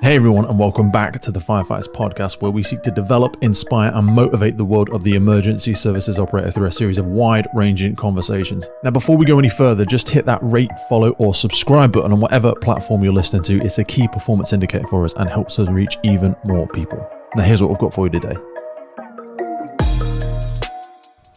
Hey everyone, and welcome back to the Firefighters podcast, where we seek to develop, inspire, and motivate the world of the emergency services operator through a series of wide-ranging conversations. Now, before we go any further, just hit that rate, follow, or subscribe button on whatever platform you're listening to. It's a key performance indicator for us and helps us reach even more people. Now, here's what we've got for you today.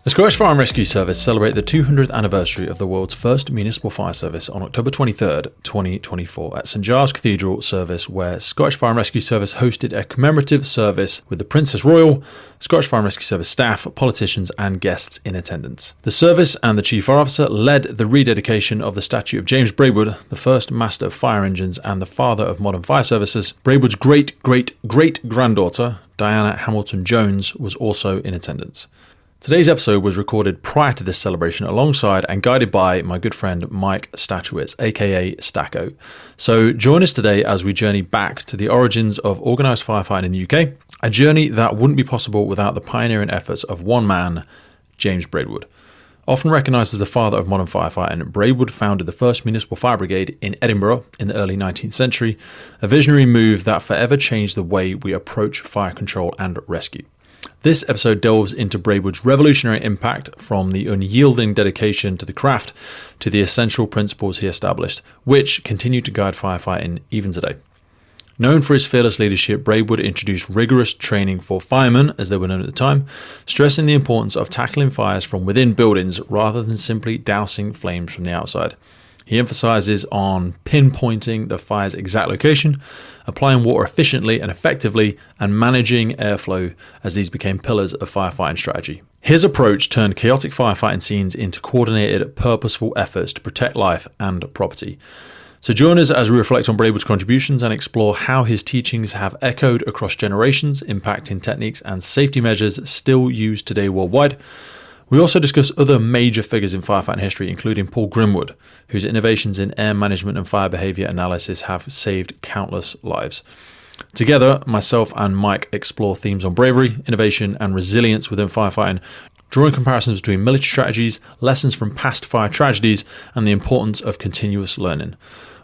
The Scottish Fire and Rescue Service celebrated the 200th anniversary of the world's first municipal fire service on October 23rd, 2024 at St Giles Cathedral service, where Scottish Fire and Rescue Service hosted a commemorative service with the Princess Royal, Scottish Fire and Rescue Service staff, politicians and guests in attendance. The service and the Chief Officer led the rededication of the statue of James Braidwood, the first master of fire engines and the father of modern fire services. Braidwood's great-great-great-granddaughter, Diana Hamilton Jones, was also in attendance. Today's episode was recorded prior to this celebration alongside and guided by my good friend Mike Stachowicz AKA STACKO. So join us today as we journey back to the origins of organised firefighting in the UK, a journey that wouldn't be possible without the pioneering efforts of one man, James Braidwood. Often recognised as the father of modern firefighting, Braidwood founded the first municipal fire brigade in Edinburgh in the early 19th century, a visionary move that forever changed the way we approach fire control and rescue. This episode delves into Braidwood's revolutionary impact, from the unyielding dedication to the craft to the essential principles he established, which continue to guide firefighting even today. Known for his fearless leadership, Braidwood introduced rigorous training for firemen, as they were known at the time, stressing the importance of tackling fires from within buildings rather than simply dousing flames from the outside. He emphasises on pinpointing the fire's exact location, applying water efficiently and effectively, and managing airflow, as these became pillars of firefighting strategy. His approach turned chaotic firefighting scenes into coordinated, purposeful efforts to protect life and property. So join us as we reflect on Braidwood's contributions and explore how his teachings have echoed across generations, impacting techniques and safety measures still used today worldwide. We also discuss other major figures in firefighting history, including Paul Grimwood, whose innovations in air management and fire behaviour analysis have saved countless lives. Together, myself and Mike explore themes on bravery, innovation and resilience within firefighting, drawing comparisons between military strategies, lessons from past fire tragedies, and the importance of continuous learning.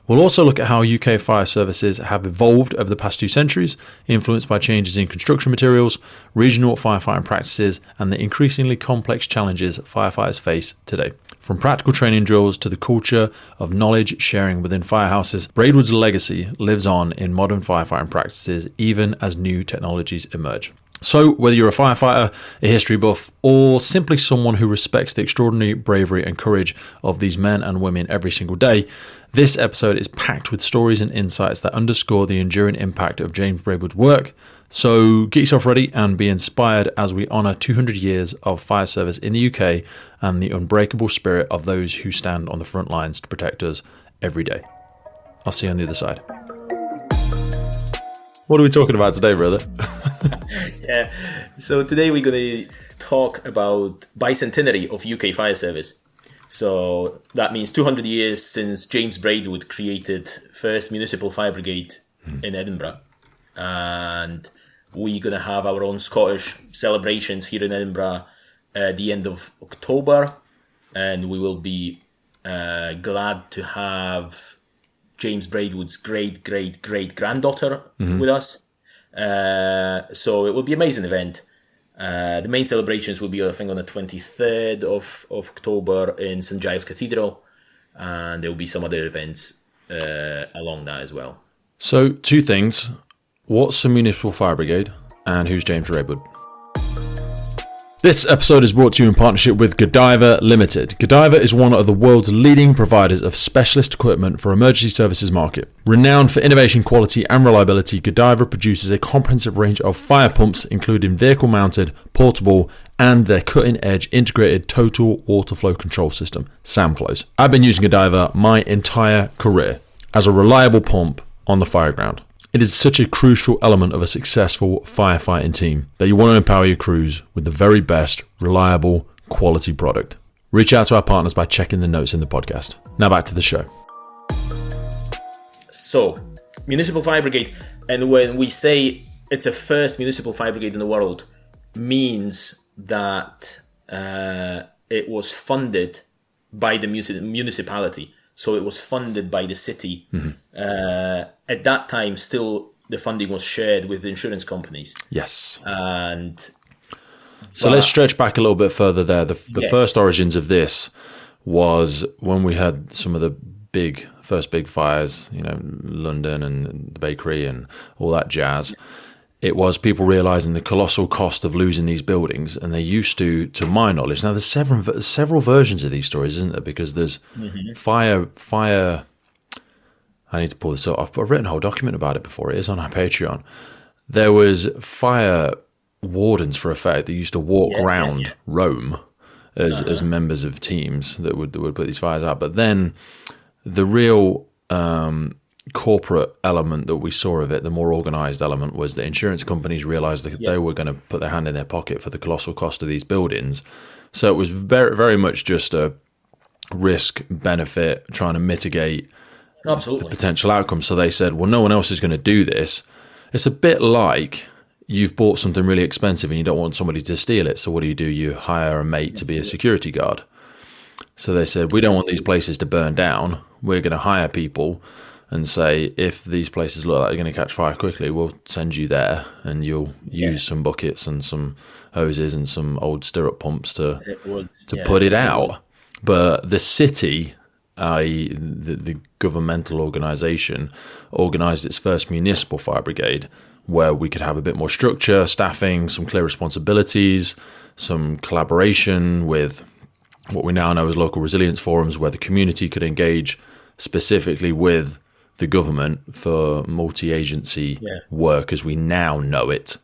We'll also look at how UK fire services have evolved over the past 2 centuries, influenced by changes in construction materials, regional firefighting practices, and the increasingly complex challenges firefighters face today. From practical training drills to the culture of knowledge sharing within firehouses, Braidwood's legacy lives on in modern firefighting practices, even as new technologies emerge. So, whether you're a firefighter, a history buff, or simply someone who respects the extraordinary bravery and courage of these men and women every single day, this episode is packed with stories and insights that underscore the enduring impact of James Braidwood's work. So get yourself ready and be inspired as we honour 200 years of fire service in the UK and the unbreakable spirit of those who stand on the front lines to protect us every day. I'll see you on the other side. What are we talking about today, brother? Yeah, so today we're going to talk about bicentenary of UK fire service. So that means 200 years since James Braidwood created first municipal fire brigade in Edinburgh. And we're going to have our own Scottish celebrations here in Edinburgh at the end of October. And we will be glad to have James Braidwood's great-great-great-granddaughter with us. So it will be an amazing event. The main celebrations will be, I think, on the 23rd of October in St Giles Cathedral, and there will be some other events along that as well. So, 2 things. What's a municipal fire brigade, and who's James Braidwood? This episode is brought to you in partnership with Godiva Limited. Godiva is one of the world's leading providers of specialist equipment for emergency services market. Renowned for innovation, quality and reliability, Godiva produces a comprehensive range of fire pumps, including vehicle-mounted, portable, and their cutting-edge integrated total water flow control system, SAMFlows. I've been using Godiva my entire career as a reliable pump on the fire ground. It is such a crucial element of a successful firefighting team that you want to empower your crews with the very best, reliable, quality product. Reach out to our partners by checking the notes in the podcast. Now back to the show. So, municipal fire brigade, and when we say it's a first municipal fire brigade in the world, means that it was funded by the municipality. So it was funded by the city. Mm-hmm. At that time, still the funding was shared with insurance companies. Yes. So let's stretch back a little bit further there. The Yes. first origins of this was when we had some of the first big fires, London and the bakery and all that jazz. It was people realizing the colossal cost of losing these buildings, and they used to my knowledge. Now, there's several versions of these stories, isn't there? Because there's fire. I need to pull this up. I've written a whole document about it before. It is on our Patreon. There was fire wardens, for a fact, that used to walk around Rome as members of teams that would put these fires out. But then the real corporate element that we saw of it, the more organized element, was that insurance companies realized that they were going to put their hand in their pocket for the colossal cost of these buildings. So it was very, very much just a risk benefit, trying to mitigate the potential outcomes. So they said, well, no one else is going to do this. It's a bit like you've bought something really expensive and you don't want somebody to steal it. So what do? You hire a mate to be a security guard. So they said, we don't want these places to burn down. We're going to hire people and say, if these places look like they're going to catch fire quickly, we'll send you there and you'll use some buckets and some hoses and some old stirrup pumps to put it out. But the city, i.e. the governmental organisation, organised its first municipal fire brigade, where we could have a bit more structure, staffing, some clear responsibilities, some collaboration with what we now know as local resilience forums, where the community could engage specifically with the government for multi-agency work as we now know it.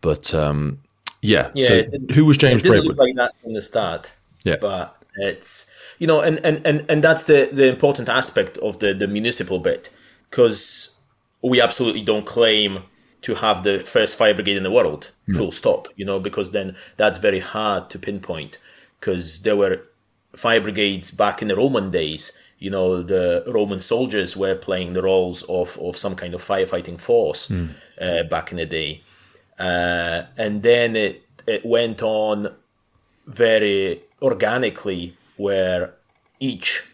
But so who was James Braidwood? It didn't look like that from the start. Yeah. But it's, and that's the important aspect of the municipal bit, because we absolutely don't claim to have the first fire brigade in the world, full stop, because then that's very hard to pinpoint, because there were fire brigades back in the Roman days. The Roman soldiers were playing the roles of some kind of firefighting force back in the day. And then it went on very organically, where each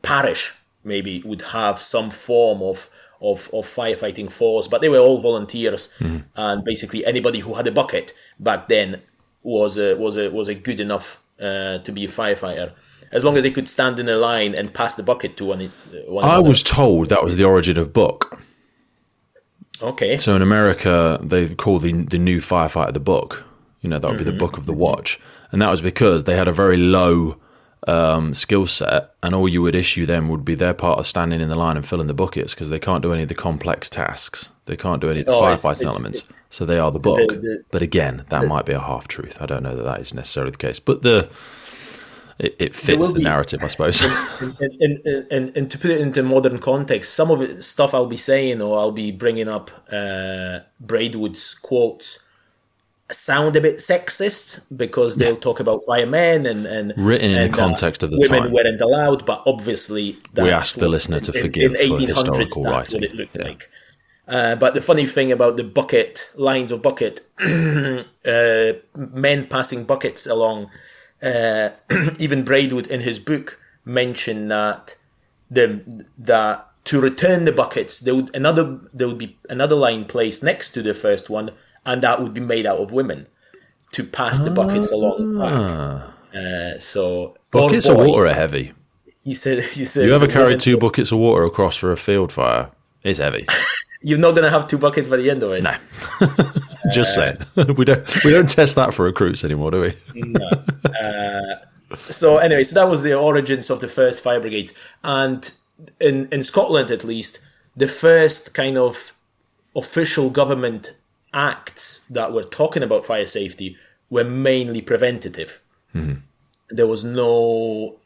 parish maybe would have some form of firefighting force, but they were all volunteers, and basically anybody who had a bucket back then was a good enough to be a firefighter, as long as they could stand in a line and pass the bucket to one another. I was told that was the origin of book. Okay. So in America, they call the new firefighter the book. That would be the book of the watch. And that was because they had a very low skill set, and all you would issue them would be their part of standing in the line and filling the buckets, because they can't do any of the complex tasks. They can't do any of the firefighting elements. So they are the book. But again, that might be a half-truth. I don't know that is necessarily the case. But it fits the narrative, I suppose. And to put it into modern context, some of it stuff I'll be saying, or I'll be bringing up Braidwood's quotes, sound a bit sexist, because they'll talk about firemen and written in the context of the women time. Weren't allowed, but obviously we ask the listener to forgive in for 1800s, historical that's writing. what it looked like. But the funny thing about the bucket, lines of bucket, men passing buckets along, even Braidwood in his book mentioned that that to return the buckets, there would be another line placed next to the first one, and that would be made out of women to pass the buckets along back. So buckets of water are heavy. He said. You ever carried 2 buckets of water across for a field fire? It's heavy. You're not going to have 2 buckets by the end of it. No. Just saying. We don't test that for recruits anymore, do we? No. So anyway, so that was the origins of the first fire brigades. And in Scotland, at least, the first kind of official government acts that were talking about fire safety were mainly preventative. There was no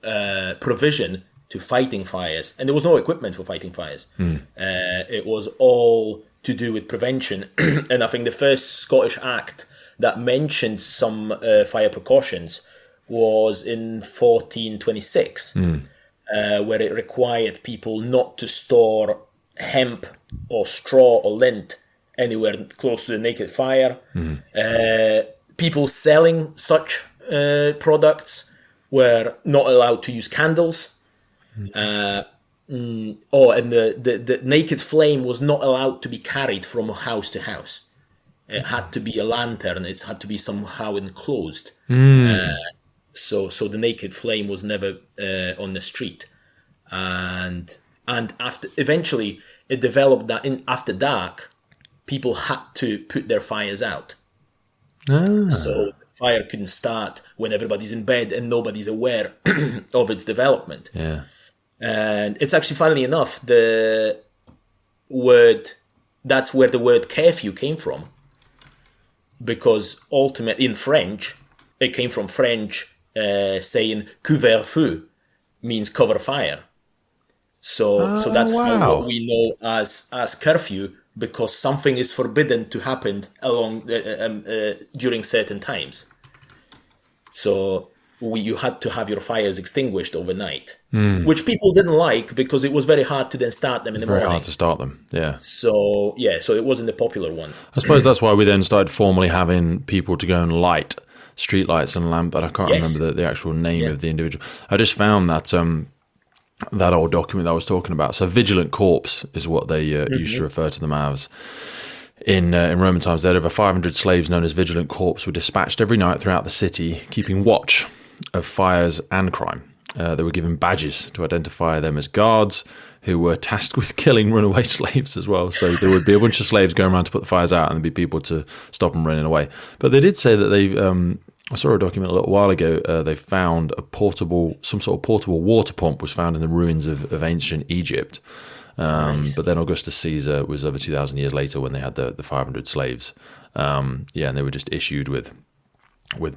provision to fighting fires, and there was no equipment for fighting fires. It was all to do with prevention. And I think the first Scottish Act that mentioned some fire precautions was in 1426, where it required people not to store hemp or straw or lint anywhere close to the naked fire. People selling such products were not allowed to use candles. Oh, and the naked flame was not allowed to be carried from house to house. It had to be a lantern. It had to be somehow enclosed. So the naked flame was never on the street. And after eventually it developed that after dark, people had to put their fires out. So the fire couldn't start when everybody's in bed and nobody's aware of its development. Yeah. And it's actually, funnily enough, that's where the word curfew came from. Because ultimately, in French, it came from French saying couvre-feu, means cover fire. So that's how what we know as curfew, because something is forbidden to happen during certain times. So you had to have your fires extinguished overnight, which people didn't like because it was very hard to then start them in the morning. Very hard to start them, yeah. So it wasn't the popular one. I suppose that's why we then started formally having people to go and light street lights and lamp, but I can't remember the actual name of the individual. I just found that that old document that I was talking about. So vigilant corps is what they used to refer to them as. In Roman times, they had over 500 slaves known as vigilant corps were dispatched every night throughout the city, keeping watch of fires and crime. They were given badges to identify them as guards who were tasked with killing runaway slaves as well. So there would be a bunch of slaves going around to put the fires out and there'd be people to stop them running away. But they did say that they... I saw a document a little while ago. They found some sort of portable water pump was found in the ruins of ancient Egypt. Nice. But then Augustus Caesar was over 2,000 years later when they had the 500 slaves. And they were just issued with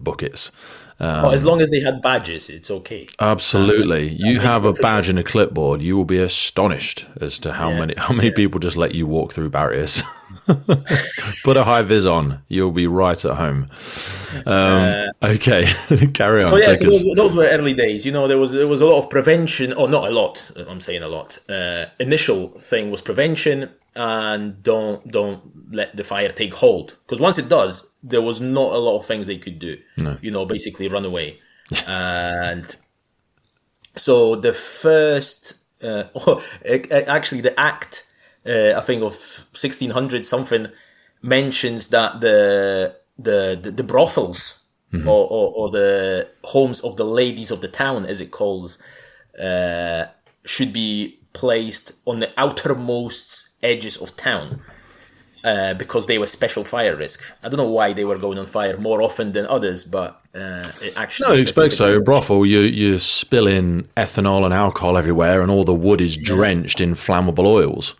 buckets. As long as they had badges, it's okay. Absolutely. You have a badge and a clipboard, you will be astonished as to how many people just let you walk through barriers. Put a high vis on, you'll be right at home. Okay, carry on. So those were early days. There was a lot of prevention, or not a lot. I'm saying a lot. Initial thing was prevention, and don't let the fire take hold, because once it does, there was not a lot of things they could do. No. Basically run away. And so the first, actually, the act. I think of 1600 something mentions that the brothels or the homes of the ladies of the town, as it calls, should be placed on the outermost edges of town because they were special fire risk. I don't know why they were going on fire more often than others, but it actually... No, you expect so. Brothel, you spill in ethanol and alcohol everywhere and all the wood is drenched in flammable oils.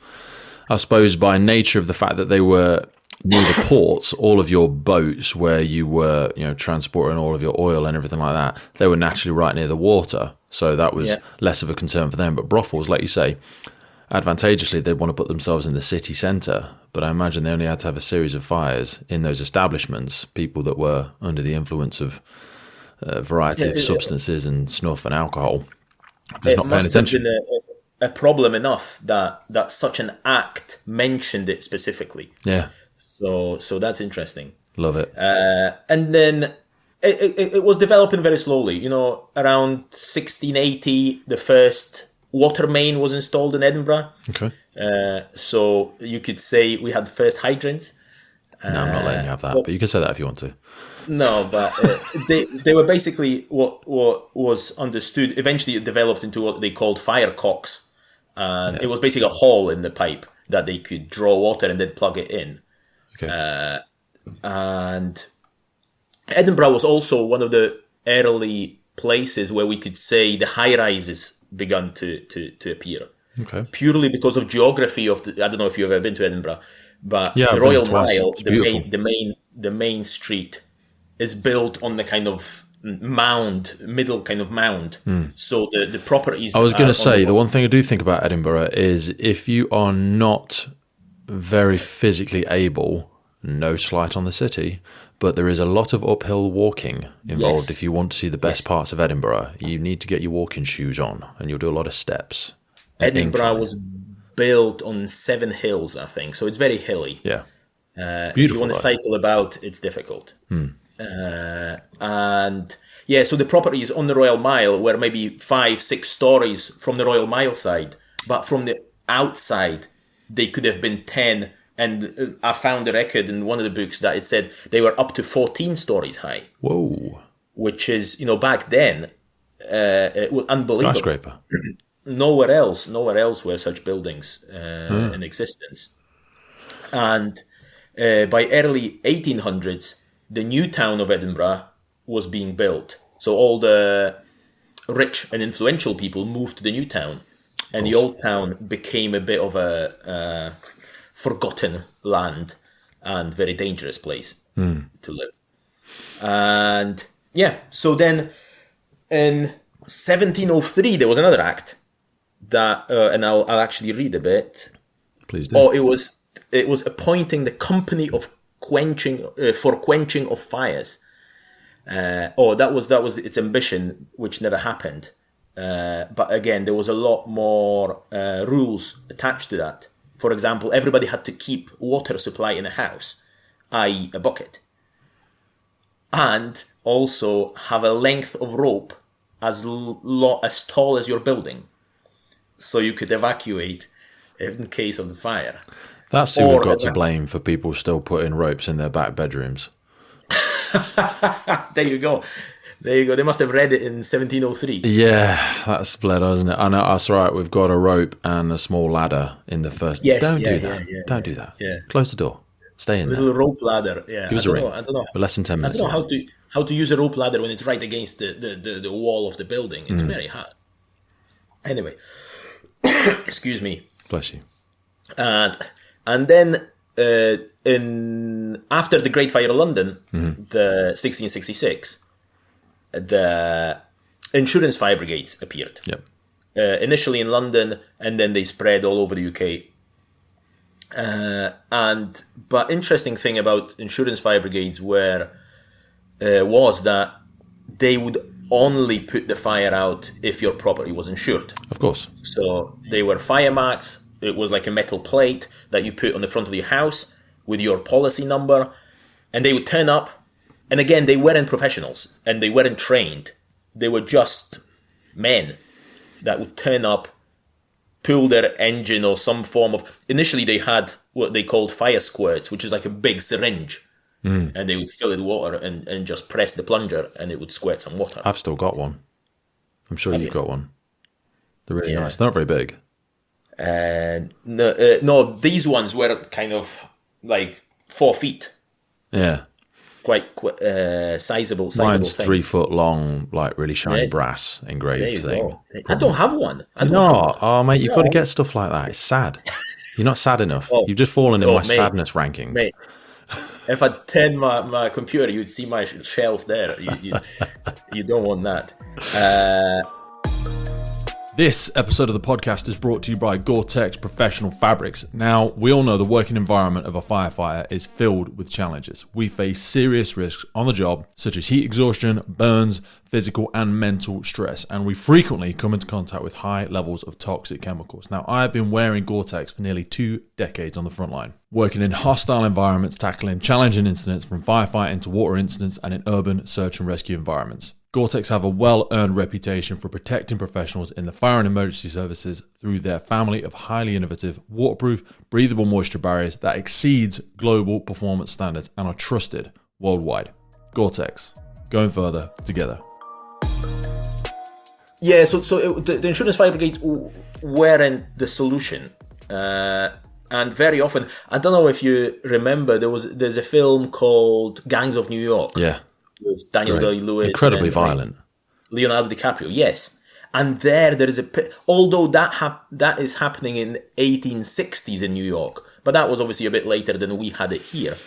I suppose by nature of the fact that they were near the ports, all of your boats where you were, transporting all of your oil and everything like that, they were naturally right near the water. So that was less of a concern for them. But brothels, like you say, advantageously, they'd want to put themselves in the city centre. But I imagine they only had to have a series of fires in those establishments, people that were under the influence of a variety of substances and snuff and alcohol. Just not paying attention. A problem enough that such an act mentioned it specifically. Yeah. So that's interesting. Love it. And then it was developing very slowly. Around 1680, the first water main was installed in Edinburgh. Okay. So you could say we had first hydrants. No, I'm not letting you have that, but you can say that if you want to. No, but they were basically what was understood. Eventually, it developed into what they called fire cocks. And it was basically a hole in the pipe that they could draw water and then plug it in. Okay. And Edinburgh was also one of the early places where we could say the high-rises began to appear. Okay. Purely because of geography of I don't know if you've ever been to Edinburgh, but the Royal Mile, the main street, is built on the kind of middle kind of mound. So the properties... I was going to say, the one thing I do think about Edinburgh is if you are not very physically able, no slight on the city, but there is a lot of uphill walking involved. If you want to see the best parts of Edinburgh, you need to get your walking shoes on and you'll do a lot of steps. Edinburgh was built on 7 hills, I think, so it's very hilly. Yeah. If you want to cycle about, it's difficult. So the properties on the Royal Mile were maybe 5-6 stories from the Royal Mile side. but from the outside, they could have been 10. And I found a record in one of the books that it said they were up to 14 stories high. Whoa. Which is, back then, it was unbelievable. Skyscraper. Nowhere else were such buildings in existence. And by early 1800s, the new town of Edinburgh was being built. So all the rich and influential people moved to the new town. And the old town became a bit of a forgotten land and very dangerous place to live. And so then in 1703, there was another act that, and I'll actually read a bit. Please do. Oh, it was appointing the company of quenching of fires. That was its ambition, which never happened. But again, there was a lot more rules attached to that. For example, everybody had to keep water supply in a house, i.e. a bucket. And also have a length of rope as tall as your building, so you could evacuate in case of the fire. That's who we've got to blame for people still putting ropes in their back bedrooms. There you go. They must have read it in 1703. Yeah, that's Bledo, isn't it? I know, that's right. We've got a rope and a small ladder in the first. Yes, Don't do that. Don't do that. Yeah. Close the door. Stay in there. Little rope ladder. Yeah. Give us a ring. I don't know. For less than 10 minutes. I don't know how to use a rope ladder when it's right against the wall of the building. It's very hard. Anyway, excuse me. Bless you. And then after the Great Fire of London, the 1666, the insurance fire brigades appeared. Yep. Initially in London, and then they spread all over the UK. But interesting thing about insurance fire brigades was that they would only put the fire out if your property was insured. Of course. So they were fire marks. It was like a metal plate that you put on the front of your house with your policy number, and they would turn up. And again, they weren't professionals and they weren't trained. They were just men that would turn up, pull their engine or some form of... Initially, they had what they called fire squirts, which is like a big syringe. And they would fill it with water and just press the plunger and it would squirt some water. I've still got one. I'm sure you've got one. They're really nice. They're not very big. No, these ones were kind of like 4 feet. Yeah. Quite sizable Mine's things. 3 foot long, like really shiny brass engraved thing. Go. I don't have one. Oh, mate, you've got to get stuff like that. It's sad. You're not sad enough. You've just fallen in my sadness rankings. Mate, if I turn my computer, you'd see my shelf there. You don't want that. This episode of the podcast is brought to you by Gore-Tex Professional Fabrics. Now, we all know the working environment of a firefighter is filled with challenges. We face serious risks on the job, such as heat exhaustion, burns, physical and mental stress, and we frequently come into contact with high levels of toxic chemicals. Now, I have been wearing Gore-Tex for nearly 2 decades on the front line, working in hostile environments, tackling challenging incidents from firefighting to water incidents and in urban search and rescue environments. Gore-Tex have a well-earned reputation for protecting professionals in the fire and emergency services through their family of highly innovative, waterproof, breathable moisture barriers that exceeds global performance standards and are trusted worldwide. Gore-Tex, going further together. Yeah, so the insurance fire brigades weren't the solution. And very often, I don't know if you remember, there's a film called Gangs of New York. Yeah. With Daniel Day-Lewis. Incredibly violent. Leonardo DiCaprio, yes. And there is although that is happening in 1860s in New York, but that was obviously a bit later than we had it here.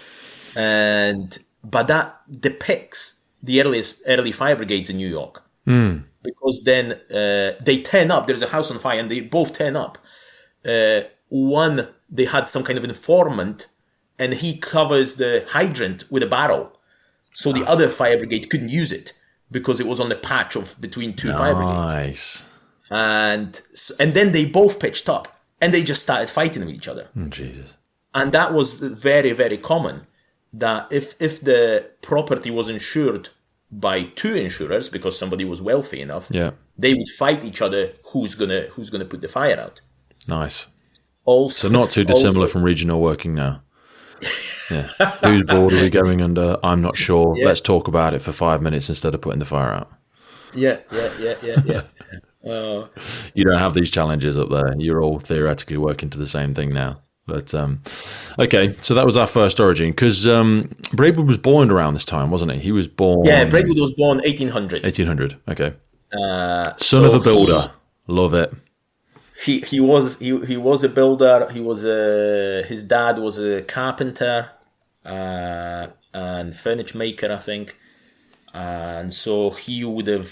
But that depicts the early fire brigades in New York. Because then they turn up, there's a house on fire and they both turn up. One, they had some kind of informant and he covers the hydrant with a barrel. So the other fire brigade couldn't use it because it was on the patch between two fire brigades. Nice. And then they both pitched up and they just started fighting with each other. Jesus. And that was very, very common. That if the property was insured by 2 insurers because somebody was wealthy enough, they would fight each other who's gonna put the fire out. Nice. Also, So not too dissimilar from regional working now. Yeah. Whose board are we going under? I'm not sure. Yeah. Let's talk about it for 5 minutes instead of putting the fire out. Yeah. You don't have these challenges up there. You're all theoretically working to the same thing now. But okay, so that was our first origin, because Braidwood was born around this time, wasn't he? He was born. Yeah, Braidwood was born 1800. 1800. Okay. Son of a builder. Love it. He was a builder. His dad was a carpenter and furniture maker, I think, and so he would have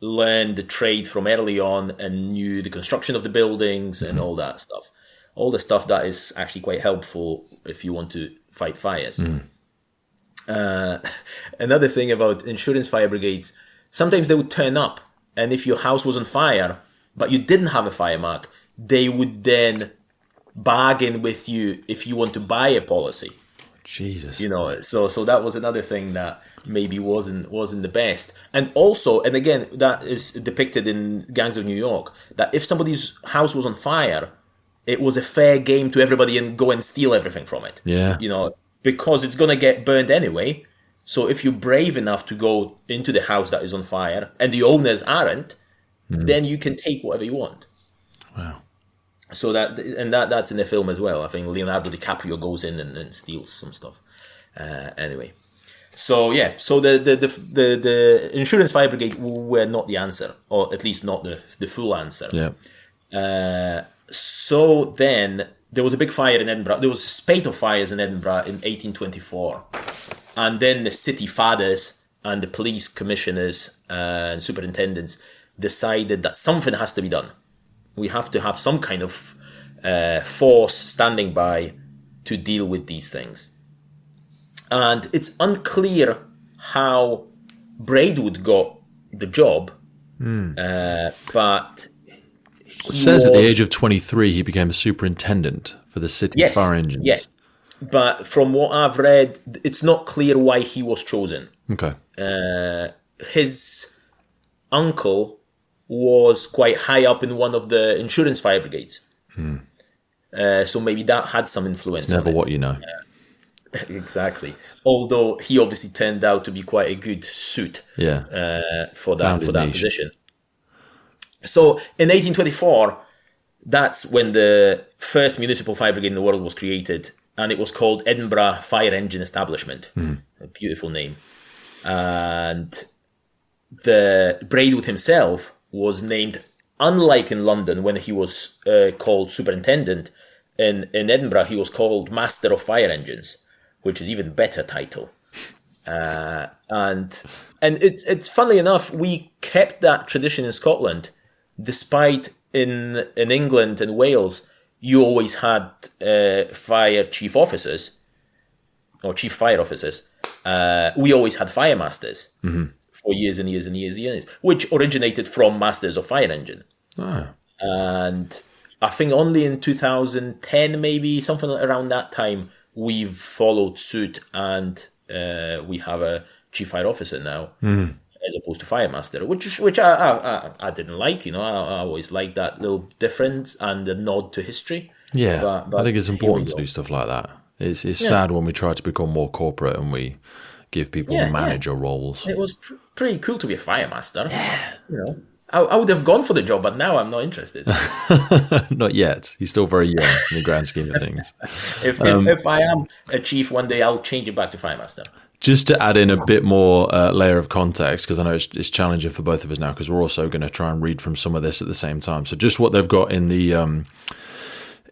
learned the trade from early on and knew the construction of the buildings and all that stuff. All the stuff that is actually quite helpful if you want to fight fires. Another thing about insurance fire brigades, sometimes they would turn up, and if your house was on fire but you didn't have a fire mark, they would then bargain with you if you want to buy a policy. Jesus. So that was another thing that maybe wasn't the best. And also, and again, that is depicted in Gangs of New York, that if somebody's house was on fire, it was a fair game to everybody and go and steal everything from it. Yeah. Because it's going to get burned anyway. So if you're brave enough to go into the house that is on fire and the owners aren't, then you can take whatever you want. Wow. So that's in the film as well. I think Leonardo DiCaprio goes in and steals some stuff. Anyway. So yeah, so the insurance fire brigade were not the answer, or at least not the full answer. Yeah. So then there was a big fire in Edinburgh. There was a spate of fires in Edinburgh in 1824. And then the city fathers and the police commissioners and superintendents decided that something has to be done. We have to have some kind of force standing by to deal with these things. And it's unclear how Braidwood got the job, but It says at the age of 23, he became a superintendent for the city fire engines. Yes, but from what I've read, it's not clear why he was chosen. Okay. His uncle was quite high up in one of the insurance fire brigades. So maybe that had some influence. Never what you know. Exactly. Although he obviously turned out to be quite a good suit for that position. So in 1824, that's when the first municipal fire brigade in the world was created, and it was called Edinburgh Fire Engine Establishment. A beautiful name. And the Braidwood himself was named, unlike in London when he was called superintendent, in Edinburgh he was called Master of Fire Engines, which is even better title. And it's funnily enough, we kept that tradition in Scotland, despite in England and Wales you always had fire chief officers or chief fire officers. We always had fire masters for years and years and years and years, which originated from masters of fire engine. And I think only in 2010, maybe something around that time, we've followed suit and we have a chief fire officer now, as opposed to fire master, which I didn't like. I always liked that little difference and the nod to history. Yeah, but I think it's important to do stuff like that. It's sad when we try to become more corporate and we give people manager roles. It was pretty cool to be a fire master. Yeah. I would have gone for the job, but now I'm not interested. Not yet. He's still very young in the grand scheme of things. If I am a chief one day, I'll change it back to fire master. Just to add in a bit more layer of context, because I know it's challenging for both of us now, because we're also going to try and read from some of this at the same time. So just what they've got in the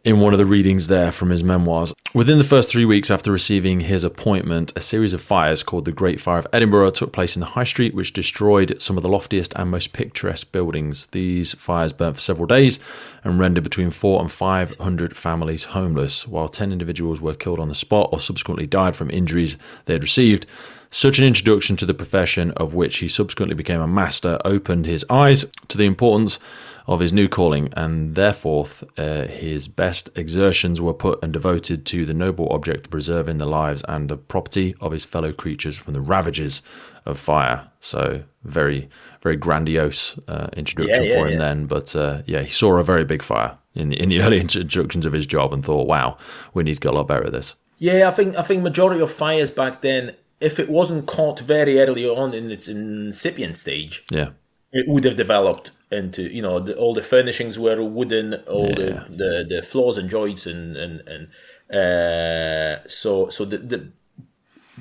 in one of the readings there from his memoirs. Within the first 3 weeks after receiving his appointment, a series of fires called the Great Fire of Edinburgh took place in the High Street, which destroyed some of the loftiest and most picturesque buildings. These fires burnt for several days and rendered between 400 and 500 families homeless, while 10 individuals were killed on the spot or subsequently died from injuries they had received. Such an introduction to the profession, of which he subsequently became a master, opened his eyes to the importance of his new calling, and therefore his best exertions were put and devoted to the noble object of preserving the lives and the property of his fellow creatures from the ravages of fire. So very, very grandiose introduction for him then. But he saw a very big fire in the early introductions of his job and thought, wow, we need to get a lot better at this. Yeah, I think majority of fires back then, if it wasn't caught very early on in its incipient stage, it would have developed into, all the furnishings were wooden, all the floors and joists, so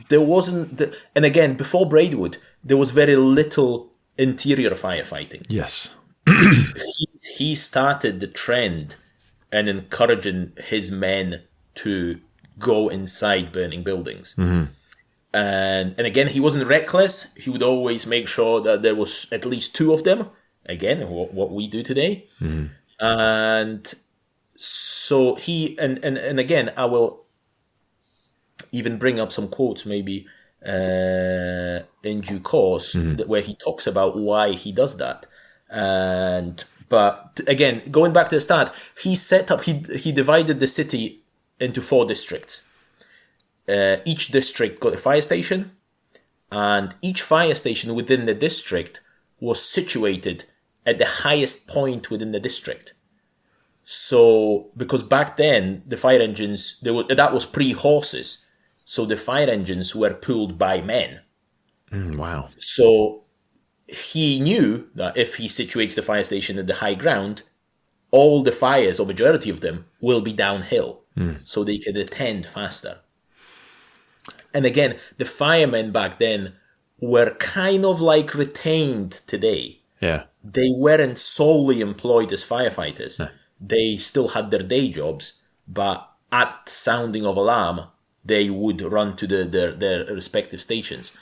there wasn't, and again, before Braidwood, there was very little interior firefighting. Yes. He started the trend and encouraging his men to go inside burning buildings. Mm-hmm. And again, he wasn't reckless. He would always make sure that there was at least 2 of them. Again, what we do today. Mm-hmm. And so he, and again, I will even bring up some quotes maybe in due course, where he talks about why he does that. But again, going back to the start, he divided the city into 4 districts. Each district got a fire station, and each fire station within the district was situated at the highest point within the district. So, because back then the fire engines, that was pre-horses, so the fire engines were pulled by men. Wow. So he knew that if he situates the fire station at the high ground, all the fires, or majority of them, will be downhill, so they could attend faster. And again, the firemen back then were kind of like retained today. Yeah. They weren't solely employed as firefighters. No. They still had their day jobs, but at sounding of alarm, they would run to their respective stations.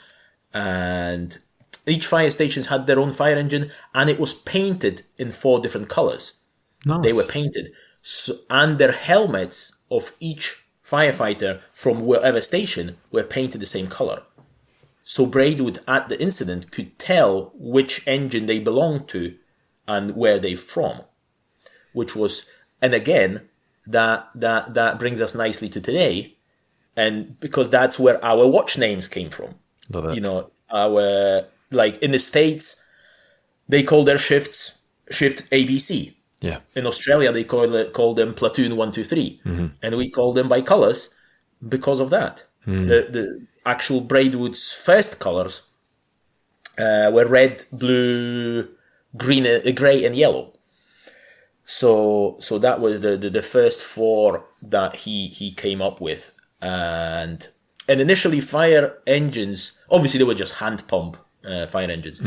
And each fire stations had their own fire engine, and it was painted in 4 different colours. Nice. They were painted. So, and their helmets of each firefighter from wherever station were painted the same colour. So Braidwood at the incident could tell which engine they belonged to and where they're from. Which was, and again, that brings us nicely to today, and because that's where our watch names came from. Love it. Our, like in the States, they call their shifts shift ABC. Yeah. In Australia, they call them platoon 1, 2, 3, and we call them by colours because of that. The actual Braidwood's first colours were red, blue, green, grey, and yellow. So that was the first 4 that he came up with, and initially fire engines, obviously they were just hand pump fire engines,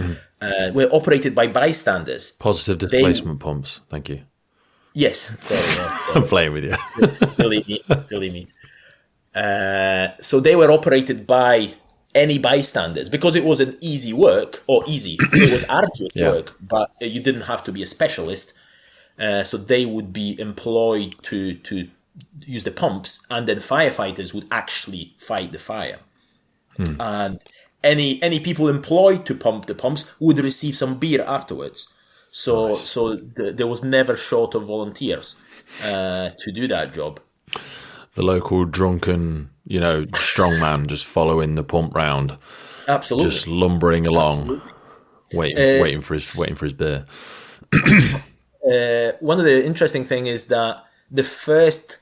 were operated by bystanders. Positive displacement pumps. Thank you. Yes, sorry. I'm playing with you. Silly me. So they were operated by any bystanders because it was an easy work, it was arduous work, but you didn't have to be a specialist. So they would be employed to use the pumps, and then firefighters would actually fight the fire. And any people employed to pump the pumps would receive some beer afterwards. So there was never short of volunteers to do that job. The local drunken, strongman just following the pump round. Absolutely. Just lumbering along, waiting for his beer. One of the interesting thing is that the first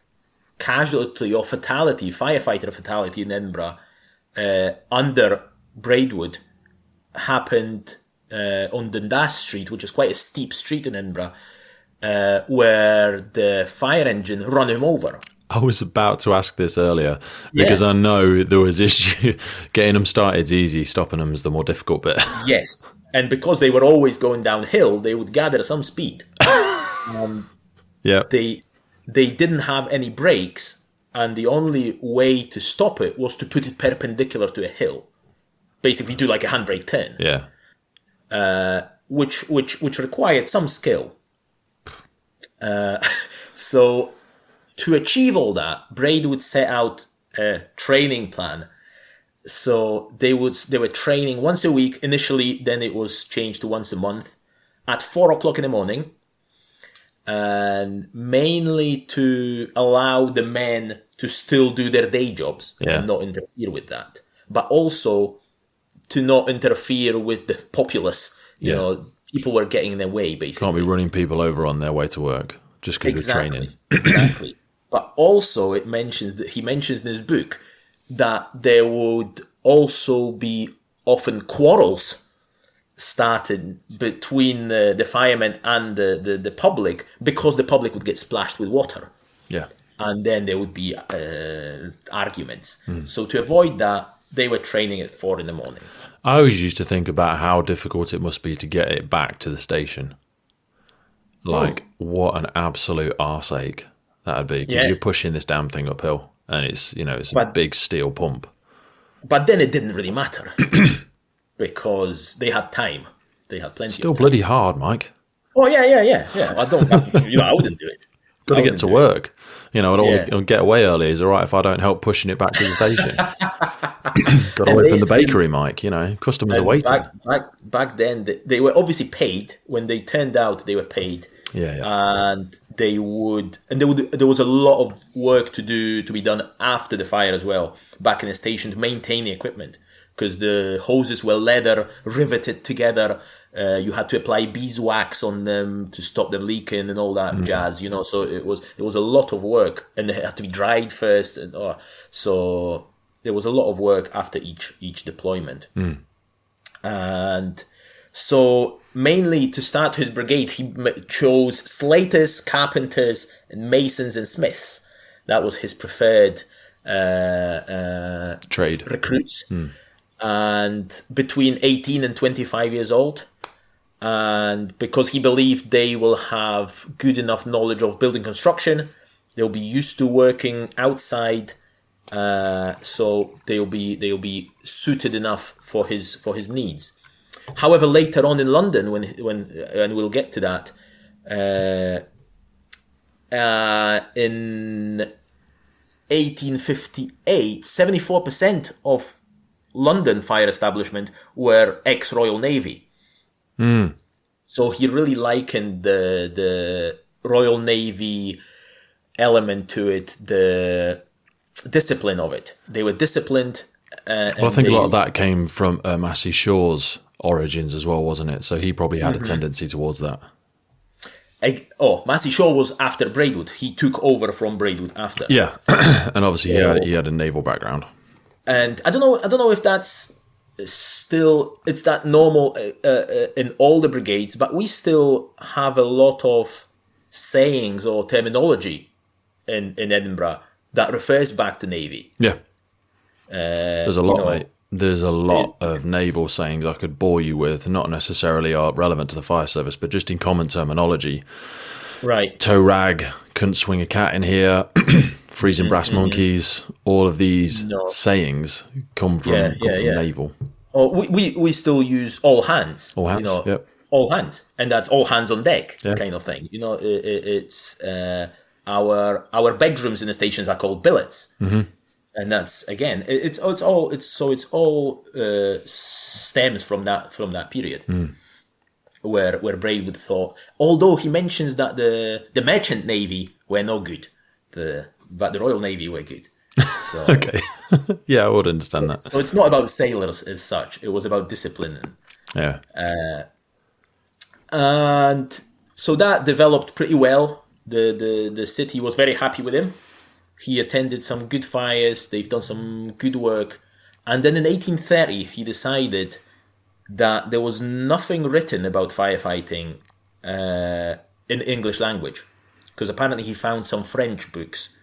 casualty or firefighter fatality in Edinburgh under Braidwood happened on Dundas Street, which is quite a steep street in Edinburgh, where the fire engine ran him over. I was about to ask this earlier because I know there was issue. Getting them started is easy, stopping them is the more difficult bit. Yes, and because they were always going downhill, they would gather some speed. They didn't have any brakes, and the only way to stop it was to put it perpendicular to a hill. Basically, do like a handbrake turn. Yeah. Which required some skill. So to achieve all that, Braidwood set out a training plan. So they were training once a week initially. Then it was changed to once a month at 4:00 in the morning. and mainly to allow the men to still do their day jobs and not interfere with that, but also to not interfere with the populace. You know, people were getting in their way, basically. Can't be running people over on their way to work just because of training. Exactly. But also he mentions in his book that there would also be often quarrels started between the firemen and the public, because the public would get splashed with water. Yeah. And then there would be arguments. So to avoid that, they were training at 4 a.m. I always used to think about how difficult it must be to get it back to the station. Like, what an absolute arseache that'd be. Because you're pushing this damn thing uphill, and it's a big steel pump. But then it didn't really matter because they had time. They had plenty. Still of time. bloody hard, Mike. Oh yeah. I don't. I wouldn't do it. Got to get to work. I'll get away early. Is all right if I don't help pushing it back to the station. Got to open the bakery, Mike. Customers are waiting. Back then, they were obviously paid. When they turned out, they were paid. Yeah. And there was a lot of work to be done after the fire as well, back in the station, to maintain the equipment, because the hoses were leather, riveted together. You had to apply beeswax on them to stop them leaking and all that jazz, So it was a lot of work, and they had to be dried first, and so there was a lot of work after each deployment. And so mainly to start his brigade, he chose slaters, carpenters, and masons and smiths. That was his preferred trade recruits. And between 18 and 25 years old. And because he believed they will have good enough knowledge of building construction, they'll be used to working outside, so they'll be suited enough for his needs. However, later on in London, when and we'll get to that, in 1858, 74% of London fire establishment were ex-Royal Navy. So he really likened the Royal Navy element to it, the discipline of it. They were disciplined. I think a lot of that came from Massey Shaw's origins as well, wasn't it? So he probably had a tendency towards that. Massey Shaw was after Braidwood. He took over from Braidwood after. Yeah, and obviously he had a naval background. And I don't know if that's still, it's that normal in all the brigades, but we still have a lot of sayings or terminology in Edinburgh that refers back to Navy. Yeah. There's a lot, mate. There's a lot of naval sayings I could bore you with, not necessarily are relevant to the fire service, but just in common terminology. Right. Tow rag, couldn't swing a cat in here, freezing brass monkeys, all of these sayings come from naval. Oh, we still use all hands. All hands, yep. All hands. And that's all hands on deck kind of thing. It's our bedrooms in the stations are called billets. And that's, again, it's all stems from that period where Braidwood thought, although he mentions that the merchant navy were no good, but the Royal Navy were good. So okay, yeah, I would understand that. So it's not about sailors as such; it was about discipline. And so that developed pretty well. The city was very happy with him. He attended some good fires. They've done some good work. And then in 1830, he decided that there was nothing written about firefighting in English language. Because apparently he found some French books,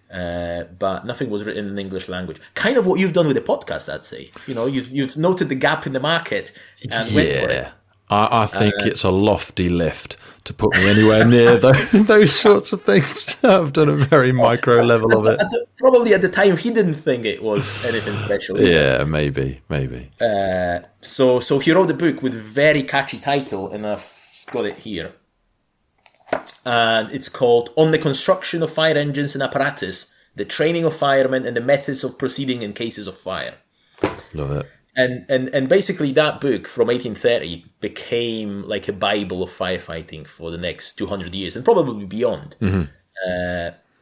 but nothing was written in English language. Kind of what you've done with the podcast, I'd say. You've noted the gap in the market and went for it. I think it's a lofty lift to put me anywhere near those sorts of things. I've done a very micro level of it. Probably at the time he didn't think it was anything special either. Yeah, maybe. So he wrote a book with a very catchy title, and I've got it here. And it's called On the Construction of Fire Engines and Apparatus, the Training of Firemen and the Methods of Proceeding in Cases of Fire. Love it. And basically that book from 1830 became like a Bible of firefighting for the next 200 years and probably beyond,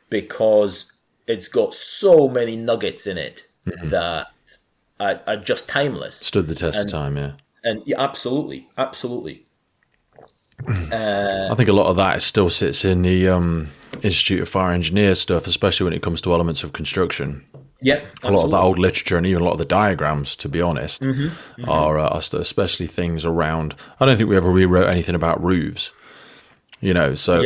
because it's got so many nuggets in it that are just timeless. Stood the test of time, yeah. And yeah, absolutely. I think a lot of that still sits in the Institute of Fire Engineers stuff, especially when it comes to elements of construction. Yeah, a lot of the old literature and even a lot of the diagrams, to be honest, are especially things around. I don't think we ever rewrote anything about roofs, So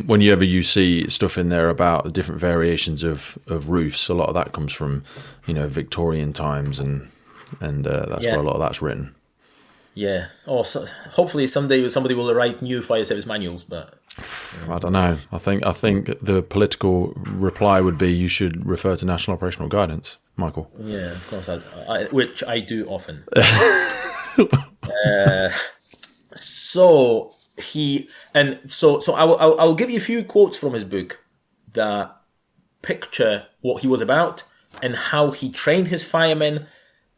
whenever you see stuff in there about the different variations of roofs, a lot of that comes from Victorian times, and that's where a lot of that's written. Yeah. Oh, so hopefully someday somebody will write new fire service manuals, but I don't know. I think the political reply would be you should refer to National Operational Guidance, Michael. Yeah, of course, which I do often. So I'll give you a few quotes from his book that picture what he was about and how he trained his firemen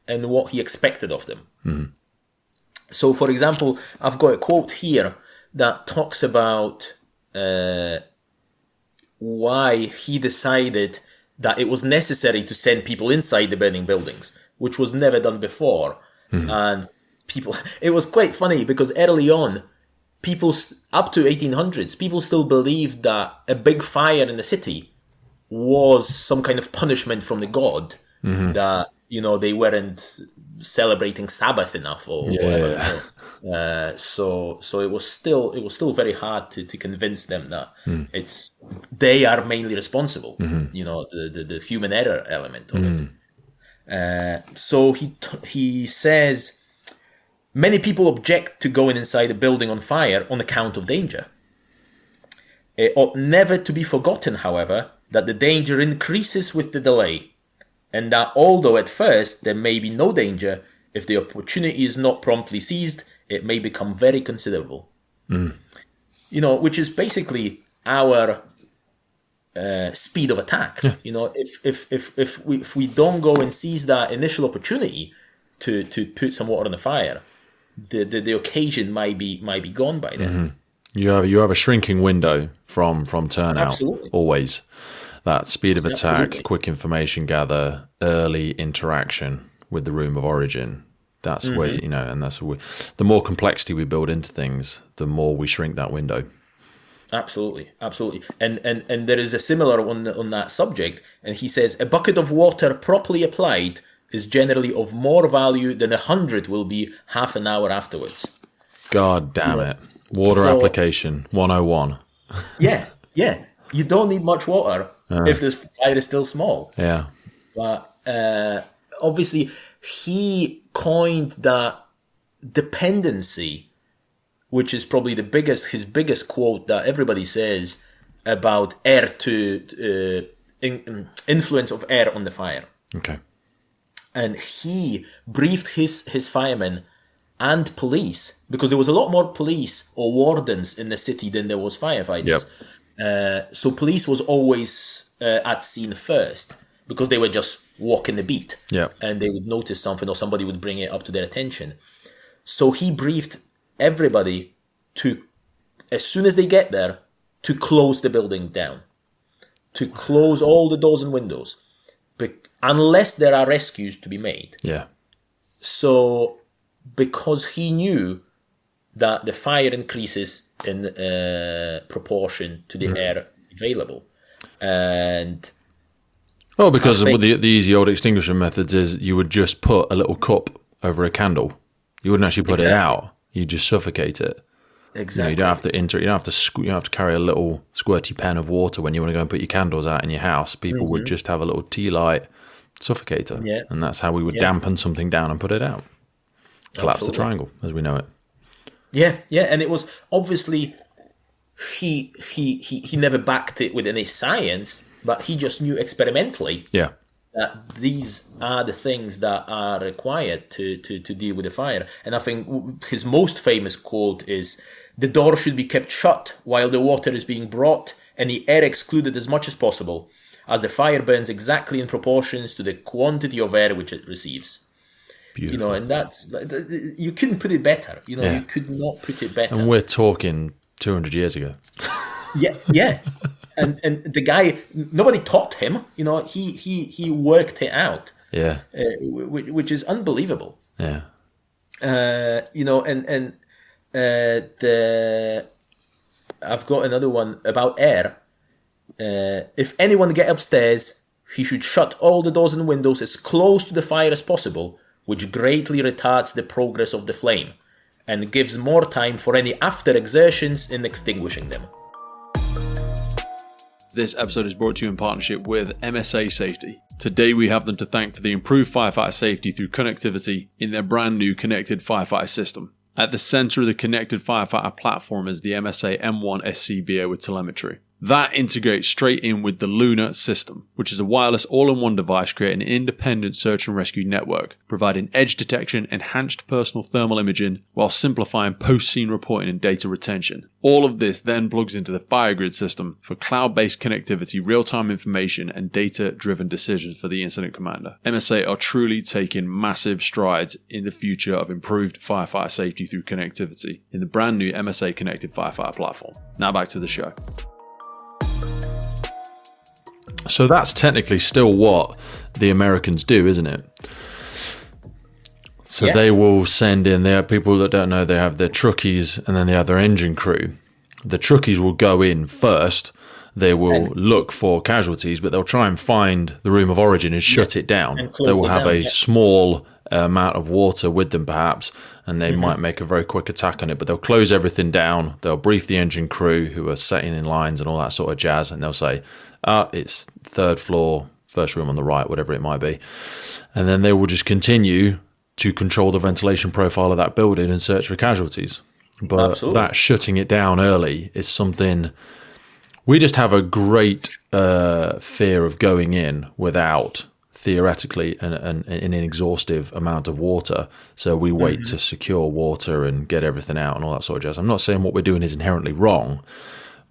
and what he expected of them. Mm-hmm. So, for example, I've got a quote here that talks about why he decided that it was necessary to send people inside the burning buildings, which was never done before. And it was quite funny because early on, people up to 1800s, people still believed that a big fire in the city was some kind of punishment from the god, that they weren't celebrating Sabbath enough or whatever. So it was still very hard to convince them that they are mainly responsible. The human error element of it. So he says many people object to going inside a building on fire on account of danger. It ought never to be forgotten, however, that the danger increases with the delay, and that although at first there may be no danger, if the opportunity is not promptly seized, it may become very considerable. Which is basically our speed of attack. Yeah. If we don't go and seize that initial opportunity to put some water on the fire, the occasion might be gone by then. You have a shrinking window from turnout. Absolutely. Always. That speed of attack, Absolutely. quick information gather, early interaction with the room of origin. That's where, and that's where the more complexity we build into things, the more we shrink that window. Absolutely. And there is a similar one on that subject. And he says, a bucket of water properly applied is generally of more value than 100 will be half an hour afterwards. God damn it. Water application 101. Yeah. You don't need much water if the fire is still small. Yeah. But obviously, he coined that dependency, which is probably his biggest quote that everybody says about air to influence of air on the fire. Okay. And he briefed his firemen and police, because there was a lot more police or wardens in the city than there was firefighters. So police was always at scene first, because they were just walking the beat, and they would notice something or somebody would bring it up to their attention. So he briefed everybody to, as soon as they get there, to close the building down, to close all the doors and windows, unless there are rescues to be made. Yeah. So, because he knew that the fire increases in proportion to the air available, and well, because of the easy old extinguishing methods is you would just put a little cup over a candle. You wouldn't actually put it out. You just suffocate it. Exactly. You don't have to you don't have to carry a little squirty pen of water when you want to go and put your candles out in your house. People would just have a little tea light suffocator, and that's how we would dampen something down and put it out. Collapse the triangle as we know it. Yeah, and it was obviously he never backed it with any science, but he just knew experimentally that these are the things that are required to deal with the fire. And I think his most famous quote is, "The door should be kept shut while the water is being brought, and the air excluded as much as possible, as the fire burns exactly in proportions to the quantity of air which it receives." Beautiful. And that's, you couldn't put it better. You could not put it better. And we're talking 200 years ago. Yeah. And the guy, nobody taught him. He worked it out. Yeah. Which is unbelievable. Yeah. I've got another one about air. If anyone get upstairs, he should shut all the doors and windows as close to the fire as possible, which greatly retards the progress of the flame and gives more time for any after exertions in extinguishing them. This episode is brought to you in partnership with MSA Safety. Today we have them to thank for the improved firefighter safety through connectivity in their brand new connected firefighter system. At the center of the connected firefighter platform is the MSA M1 SCBA with telemetry. That integrates straight in with the Luna system, which is a wireless all-in-one device creating an independent search and rescue network, providing edge detection, enhanced personal thermal imaging, while simplifying post-scene reporting and data retention. All of this then plugs into the FireGrid system for cloud-based connectivity, real-time information, and data-driven decisions for the incident commander. MSA are truly taking massive strides in the future of improved firefighter safety through connectivity in the brand new MSA Connected Firefighter platform. Now back to the show. So that's technically still what the Americans do, isn't it? So they will send in, there are people that don't know, they have their truckies and then they have their engine crew. The truckies will go in first. They will look for casualties, but they'll try and find the room of origin and shut it down. They will have a small amount of water with them perhaps, and they might make a very quick attack on it, but they'll close everything down. They'll brief the engine crew who are setting in lines and all that sort of jazz, and they'll say, it's third floor, first room on the right, whatever it might be. And then they will just continue to control the ventilation profile of that building and search for casualties. But that shutting it down early is something we just have a great fear of going in without theoretically an exhaustive amount of water. So we wait to secure water and get everything out and all that sort of jazz. I'm not saying what we're doing is inherently wrong,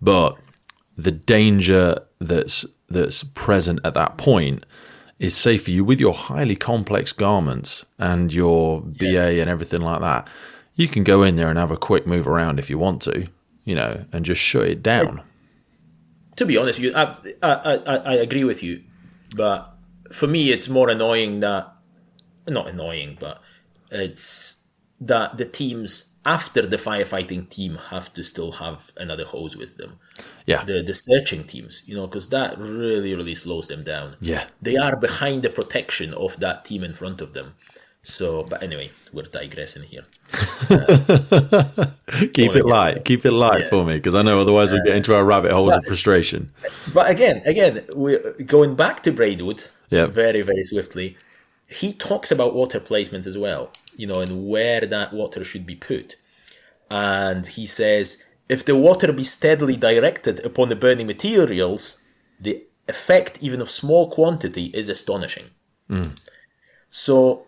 but the danger that's present at that point is safe for you with your highly complex garments and your BA and everything like that. You can go in there and have a quick move around if you want to, and just shut it down. To be honest with you, I agree with you, but for me it's more annoying but it's that the teams after the firefighting team have to still have another hose with them. Yeah. The searching teams, because that really, really slows them down. Yeah. They are behind the protection of that team in front of them. So, but anyway, we're digressing here. Keep it light for me, because I know otherwise we'll get into our rabbit holes of frustration. But again, we're going back to Braidwood very, very swiftly. He talks about water placement as well, and where that water should be put. And he says, if the water be steadily directed upon the burning materials, the effect even of small quantity is astonishing. So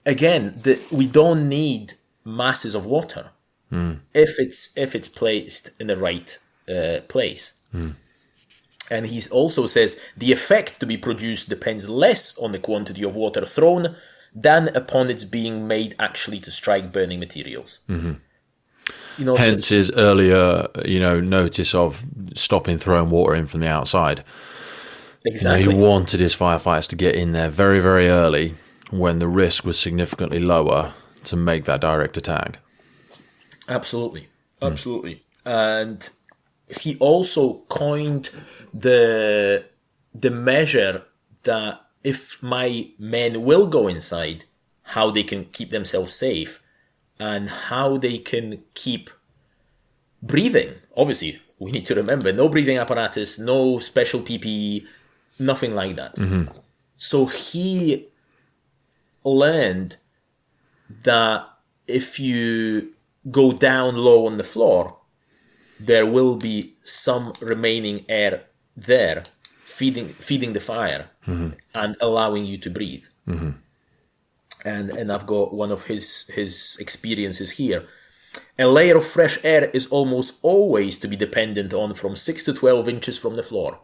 again, we don't need masses of water if it's placed in the right place. And he also says the effect to be produced depends less on the quantity of water thrown than upon its being made actually to strike burning materials. Hence his earlier, notice of stopping throwing water in from the outside. Exactly. He wanted his firefighters to get in there very, very early when the risk was significantly lower to make that direct attack. Absolutely. And he also coined the measure that if my men will go inside, how they can keep themselves safe and how they can keep breathing. Obviously, we need to remember, no breathing apparatus, no special PPE, nothing like that. So he learned that if you go down low on the floor, there will be some remaining air there feeding the fire and allowing you to breathe. And I've got one of his experiences here. A layer of fresh air is almost always to be dependent on from 6 to 12 inches from the floor.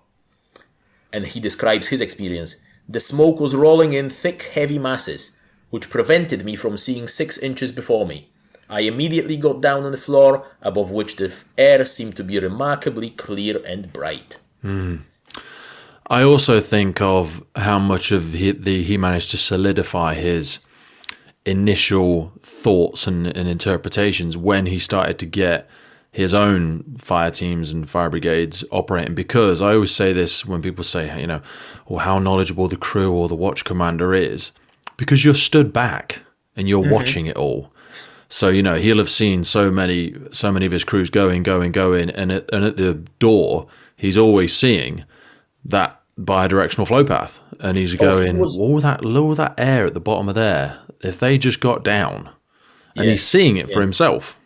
And he describes his experience. The smoke was rolling in thick, heavy masses. which prevented me from seeing 6 inches before me. I immediately got down on the floor, above which the air seemed to be remarkably clear and bright. I also think of how much of he managed to solidify his initial thoughts and interpretations when he started to get his own fire teams and fire brigades operating. Because I always say this when people say, you know, or how knowledgeable the crew or the watch commander is, because you're stood back and you're watching it all. So, you know, he'll have seen so many of his crews going, and at the door, he's always seeing that bi-directional flow path, and he's going, all that air at the bottom of there, if they just got down, and he's seeing it for himself.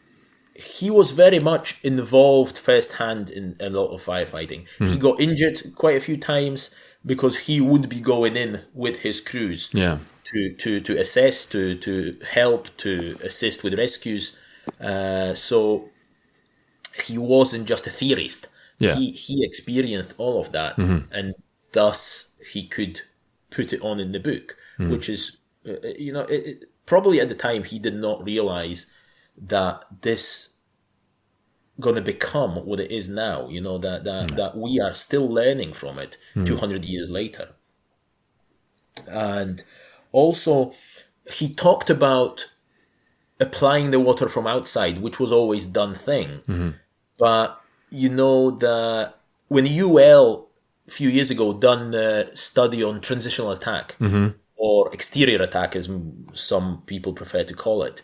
He was very much involved firsthand in a lot of firefighting. He got injured quite a few times because he would be going in with his crews. To assess, to help, to assist with rescues. So he wasn't just a theorist. He experienced all of that, and thus he could put it on in the book, which is, probably at the time he did not realize that this gonna become what it is now. You know, that we are still learning from it 200 years later. And also, he talked about applying the water from outside, which was always done thing. But you know that when UL a few years ago done a study on transitional attack or exterior attack, as some people prefer to call it,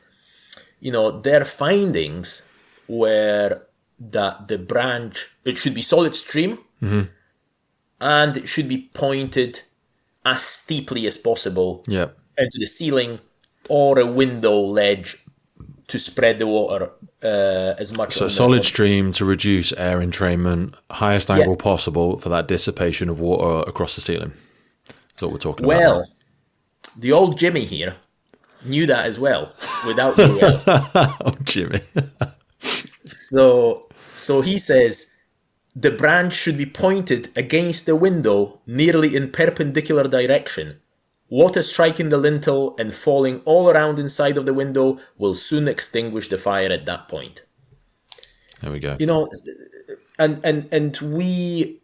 you know, their findings were that the branch, it should be solid stream and it should be pointed as steeply as possible into the ceiling or a window ledge to spread the water as much. So solid stream to reduce air entrainment, highest angle possible for that dissipation of water across the ceiling. That's what we're talking about. Well, the old Jimmy here knew that as well, without UL. Oh, Jimmy. So he says, the branch should be pointed against the window nearly in perpendicular direction. Water striking the lintel and falling all around inside of the window will soon extinguish the fire at that point. There we go. You know, and we,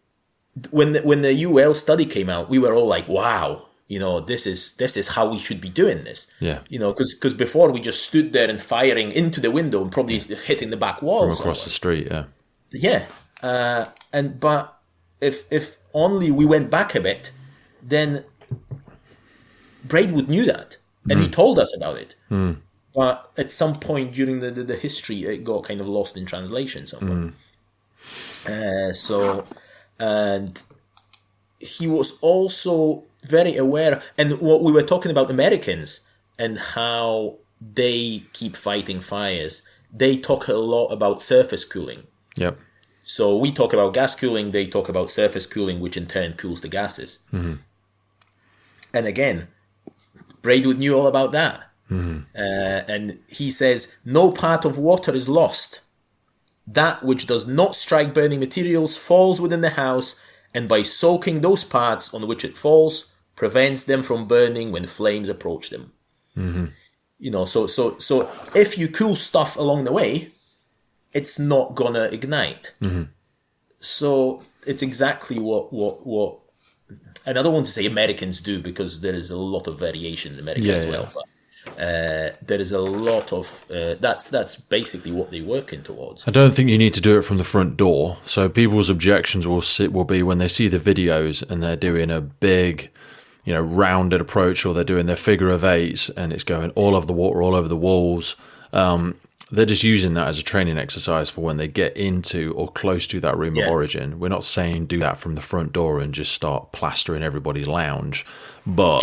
when the UL study came out, we were all like, wow, you know, this is how we should be doing this. Yeah. You know, because before we just stood there and firing into the window and probably hitting the back walls. From across the street, yeah. Yeah. But if only we went back a bit, then Braidwood knew that, and he told us about it. But at some point during the history, it got kind of lost in translation somewhere. And he was also very aware, and what we were talking about Americans and how they keep fighting fires, they talk a lot about surface cooling. Yep. So we talk about gas cooling, they talk about surface cooling, which in turn cools the gases. And again, Braidwood knew all about that. And he says, no part of water is lost. That which does not strike burning materials falls within the house, and by soaking those parts on which it falls, prevents them from burning when flames approach them. You know, so if you cool stuff along the way, it's not gonna ignite. So it's exactly what and I don't want to say Americans do, because there is a lot of variation in America as well. But there is a lot of that's basically what they're working towards. I don't think you need to do it from the front door. So people's objections will be when they see the videos and they're doing a big, you know, rounded approach, or they're doing their figure of eights and it's going all over the water, all over the walls. They're just using that as a training exercise for when they get into or close to that room of origin. We're not saying do that from the front door and just start plastering everybody's lounge. But,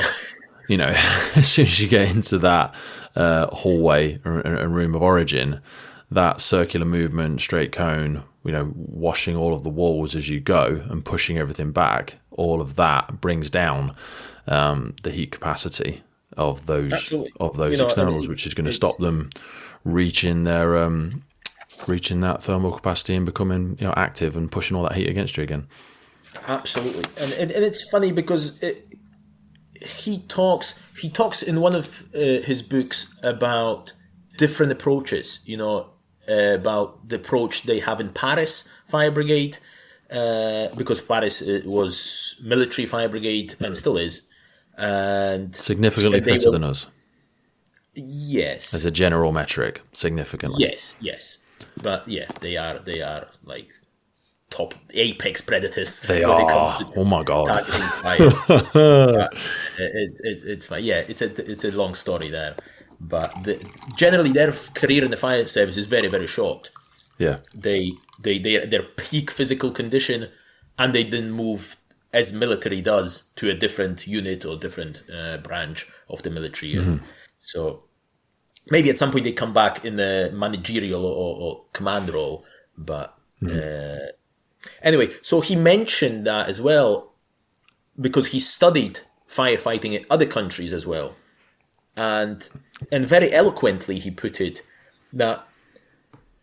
you know, as soon as you get into that hallway and room of origin, that circular movement, straight cone, you know, washing all of the walls as you go and pushing everything back, all of that brings down the heat capacity of those externals, which is going to stop them reaching that thermal capacity and becoming, you know, active and pushing all that heat against you again. Absolutely. And it's funny because he he talks in one of his books about different approaches, about the approach they have in Paris Fire Brigade, because Paris was military fire brigade and still is. And significantly fitter than us. Yes. As a general metric, significantly. Yes. But yeah, they are like top apex predators They when are. it comes to Oh my god. targeting fire. It's fine. Yeah, it's a long story there. But generally their career in the fire service is very, very short. Yeah. Their peak physical condition, and they didn't move as military does to a different unit or different branch of the military. Mm-hmm. So maybe at some point they come back in the managerial or command role. But anyway, so he mentioned that as well because he studied firefighting in other countries as well. And very eloquently he put it that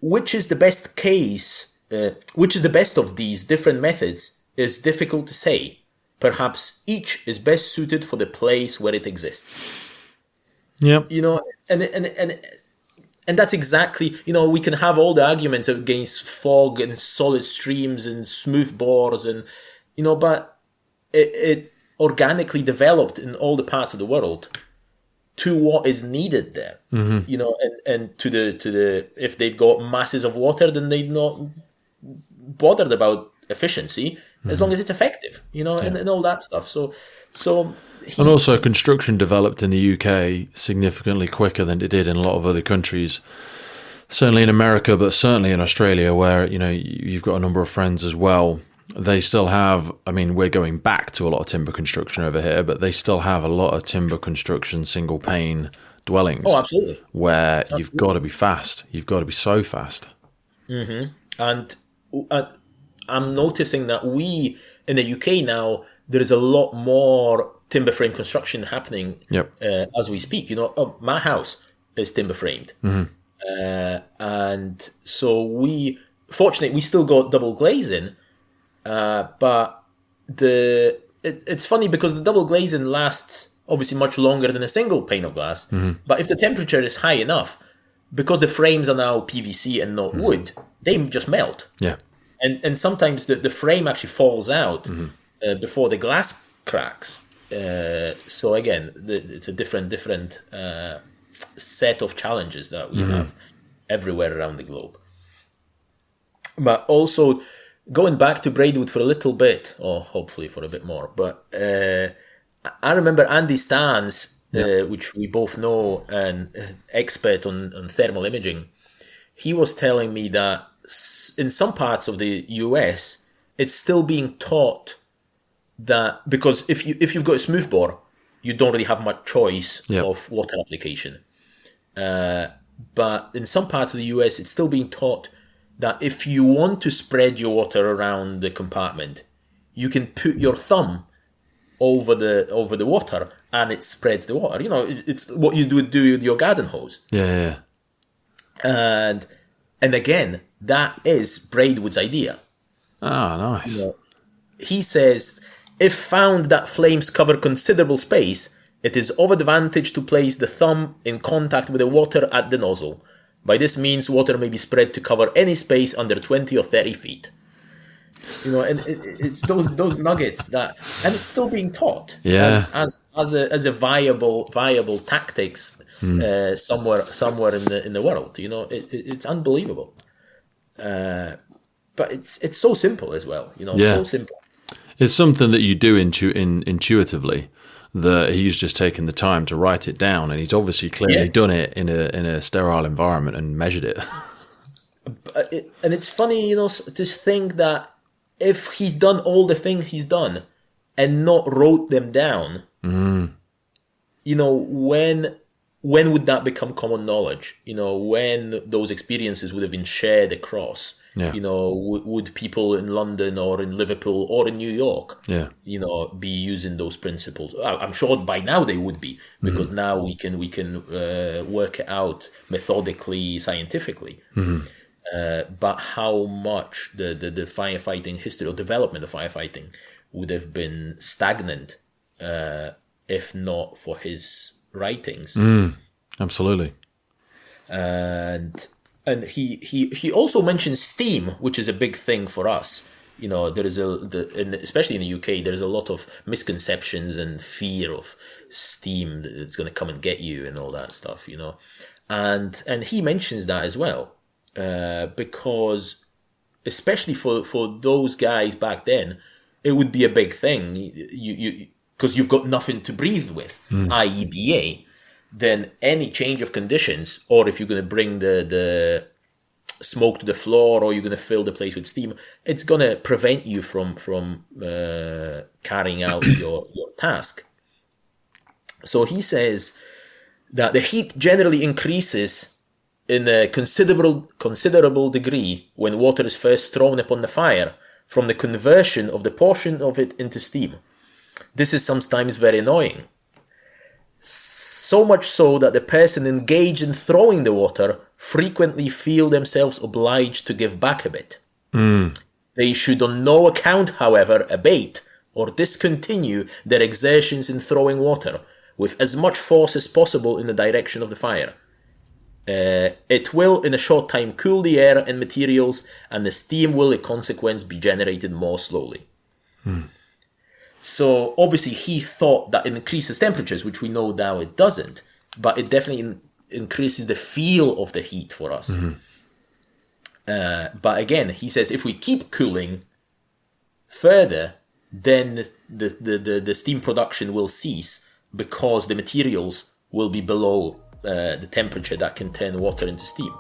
which is the best case, which is the best of these different methods is difficult to say. Perhaps each is best suited for the place where it exists. Yep. And that's exactly, we can have all the arguments against fog and solid streams and smooth bores and, but it organically developed in all the parts of the world to what is needed there, and to the if they've got masses of water, then they're not bothered about efficiency as long as it's effective, and all that stuff. And also construction developed in the UK significantly quicker than it did in a lot of other countries. Certainly in America, but certainly in Australia, where you've got a number of friends as well. They still have, we're going back to a lot of timber construction over here, but they still have a lot of timber construction, single pane dwellings. Oh, absolutely. Where you've got to be fast. You've got to be so fast. Mm-hmm. And I'm noticing that we, in the UK now, there is a lot more timber frame construction happening as we speak. My house is timber framed. Mm-hmm. And so fortunately, we still got double glazing. But it's funny because the double glazing lasts obviously much longer than a single pane of glass. Mm-hmm. But if the temperature is high enough, because the frames are now PVC and not wood, they just melt. Yeah. And sometimes the frame actually falls out before the glass cracks. So again, it's a different set of challenges that we have everywhere around the globe. But also, going back to Braidwood for a little bit, or hopefully for a bit more, but I remember Andy Stans, which we both know, an expert on thermal imaging, he was telling me that in some parts of the US, it's still being taught that, because if you've got a smooth bore, you don't really have much choice of water application. But in some parts of the US, it's still being taught that if you want to spread your water around the compartment, you can put your thumb over the water and it spreads the water. It's what you do with your garden hose. Yeah. And again, that is Braidwood's idea. Nice. He says, if found that flames cover considerable space, it is of advantage to place the thumb in contact with the water at the nozzle. By this means, water may be spread to cover any space under 20 or 30 feet. And it's those nuggets and it's still being taught as a viable tactics somewhere in the world. It's unbelievable. But it's so simple as well. So simple. It's something that you do intuitively. That he's just taken the time to write it down, and he's obviously clearly done it in a sterile environment and measured it. And it's funny, to think that if he's done all the things he's done and not wrote them down, when would that become common knowledge? When those experiences would have been shared across. Yeah. Would people in London or in Liverpool or in New York, be using those principles? I'm sure by now they would be, because now we can work it out methodically, scientifically. But how much the firefighting history or development of firefighting would have been stagnant if not for his writings. Absolutely. And he also mentions steam, which is a big thing for us. You know, there is especially in the UK, there's a lot of misconceptions and fear of steam that it's going to come and get you and all that stuff. You know, and he mentions that as well, because especially for those guys back then, it would be a big thing. You because you've got nothing to breathe with, i.e. BA. Then any change of conditions, or if you're going to bring the smoke to the floor, or you're going to fill the place with steam, it's going to prevent you from carrying out your task. So he says that the heat generally increases in a considerable degree when water is first thrown upon the fire from the conversion of the portion of it into steam. This is sometimes very annoying. So much so that the person engaged in throwing the water frequently feel themselves obliged to give back a bit. They should on no account, however, abate or discontinue their exertions in throwing water with as much force as possible in the direction of the fire. It will in a short time cool the air and materials, and the steam will in consequence be generated more slowly. So obviously he thought that it increases temperatures, which we know now it doesn't, but it definitely increases the feel of the heat for us. But again, he says if we keep cooling further, then the steam production will cease because the materials will be below the temperature that can turn water into steam.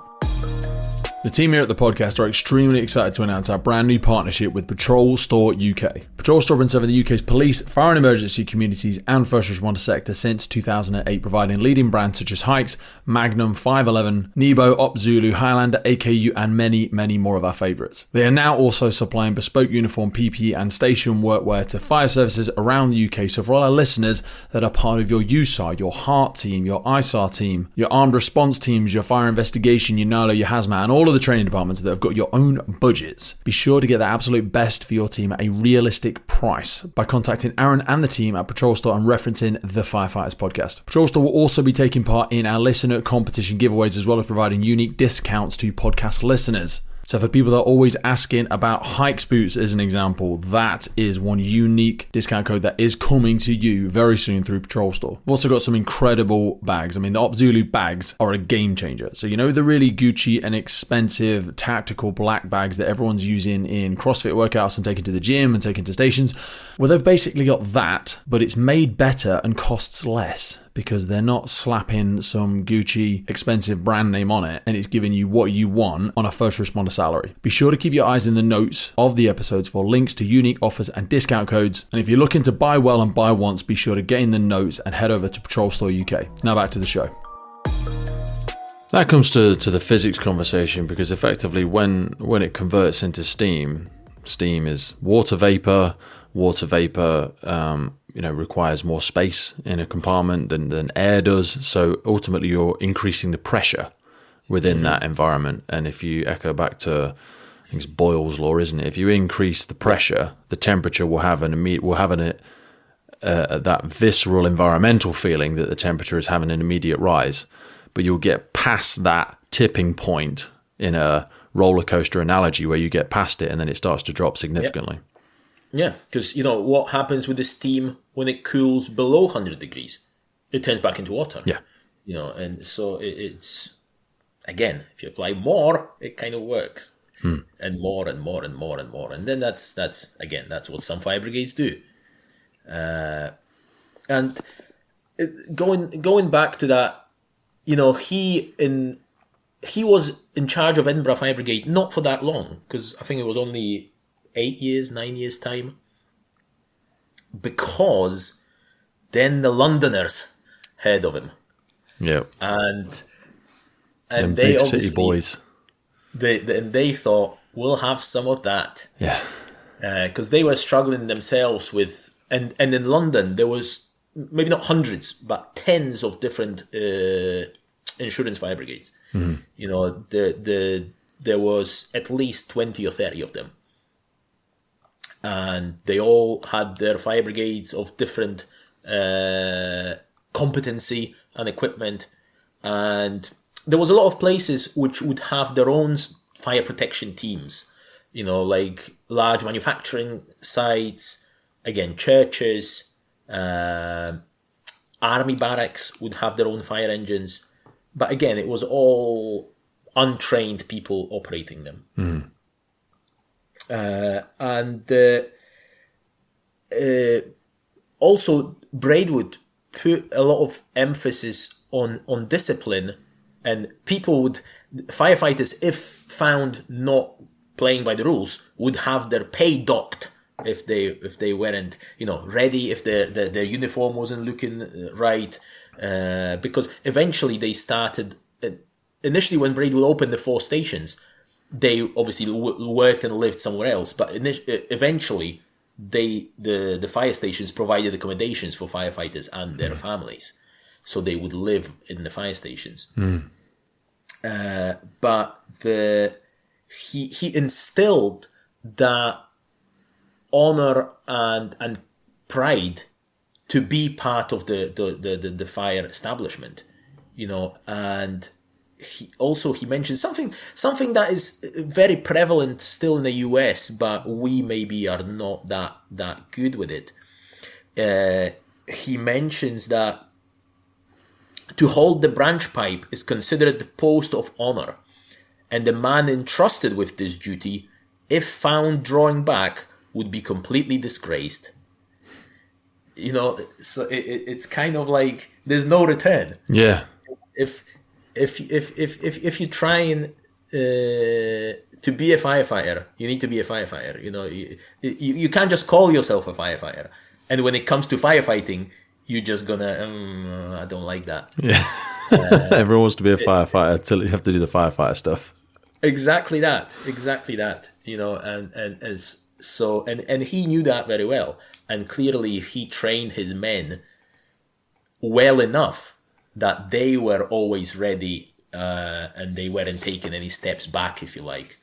The team here at the podcast are extremely excited to announce our brand new partnership with Patrol Store UK. Patrol Store has been serving the UK's police, fire and emergency communities and first responder sector since 2008, providing leading brands such as Hikes, Magnum, 511, Nebo, Op Zulu, Highlander, AKU and many, many more of our favourites. They are now also supplying bespoke uniform, PPE and station workwear to fire services around the UK. So for all our listeners that are part of your USAR, your HEART team, your ISAR team, your armed response teams, your fire investigation, your NALO, your hazmat and all of the training departments that have got your own budgets, be sure to get the absolute best for your team at a realistic price by contacting Aaron and the team at Patrol Store and referencing the Firefighters podcast. Patrol Store will also be taking part in our listener competition giveaways, as well as providing unique discounts to podcast listeners. So for people that are always asking about Hikes boots as an example, that is one unique discount code that is coming to you very soon through Patrol Store. We've also got some incredible bags. I mean, the Op Zulu bags are a game changer. So you know the really Gucci and expensive tactical black bags that everyone's using in CrossFit workouts and taking to the gym and taking to stations? Well, they've basically got that, but it's made better and costs less, because they're not slapping some Gucci expensive brand name on it and it's giving you what you want on a first responder salary. Be sure to keep your eyes in the notes of the episodes for links to unique offers and discount codes. And if you're looking to buy well and buy once, be sure to get in the notes and head over to Patrol Store UK. Now back to the show. That comes to the physics conversation, because effectively when it converts into steam is water vapor. Water vapor, requires more space in a compartment than air does. So ultimately, you're increasing the pressure within that environment. And if you echo back to, I think it's Boyle's law, isn't it? If you increase the pressure, the temperature will have that visceral environmental feeling that the temperature is having an immediate rise. But you'll get past that tipping point in a roller coaster analogy, where you get past it and then it starts to drop significantly. Yep. Yeah, because, what happens with the steam when it cools below 100 degrees? It turns back into water. Yeah. And so it's, again, if you apply more, it kind of works. And more and more and more and more. And then that's what some fire brigades do. And going back to that, he was in charge of Edinburgh Fire Brigade not for that long, because I think it was only 9 years time, because then the Londoners heard of him. Yeah. And them they big obviously, city boys. They thought, we'll have some of that. Yeah. Because they were struggling themselves with, and in London there was maybe not hundreds but tens of different insurance fire brigades. There was at least 20 or 30 of them. And they all had their fire brigades of different competency and equipment. And there was a lot of places which would have their own fire protection teams, like large manufacturing sites, again, churches, army barracks would have their own fire engines. But again, it was all untrained people operating them. Also, Braidwood put a lot of emphasis on discipline, and firefighters, if found not playing by the rules, would have their pay docked if they weren't ready, if their uniform wasn't looking right, because eventually they started. Initially, when Braidwood opened the 4 stations, they obviously worked and lived somewhere else, but eventually the fire stations provided accommodations for firefighters and their families, so they would live in the fire stations. But he instilled that honor and pride to be part of the fire establishment, and he mentioned something that is very prevalent still in the US, but we maybe are not that good with it. He mentions that to hold the branch pipe is considered the post of honor, and the man entrusted with this duty, if found drawing back, would be completely disgraced. So it's kind of like there's no return. Yeah. If you try and to be a firefighter, you need to be a firefighter. You can't just call yourself a firefighter. And when it comes to firefighting, you're just gonna, I don't like that. Yeah. Everyone wants to be a firefighter until you have to do the firefighter stuff. Exactly that. And he knew that very well. And clearly he trained his men well enough that they were always ready, and they weren't taking any steps back, if you like.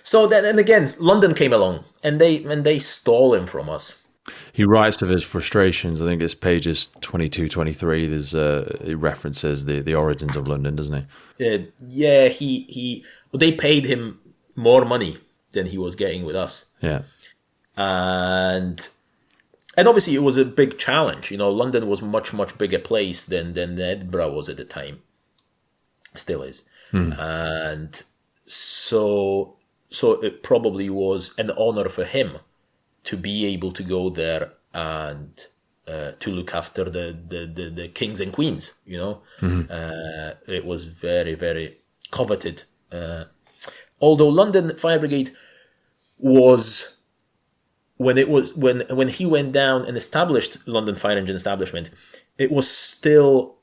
So then again, London came along, and they stole him from us. He writes of his frustrations. I think it's pages 22, 23. There's he references the origins of London, doesn't he? Yeah, they paid him more money than he was getting with us. Yeah, and obviously it was a big challenge. London was much bigger place than Edinburgh was at the time. Still is. And so it probably was an honor for him to be able to go there and to look after the kings and queens. It was very, very coveted. Although London Fire Brigade was, when he went down and established London Fire Engine Establishment, it was still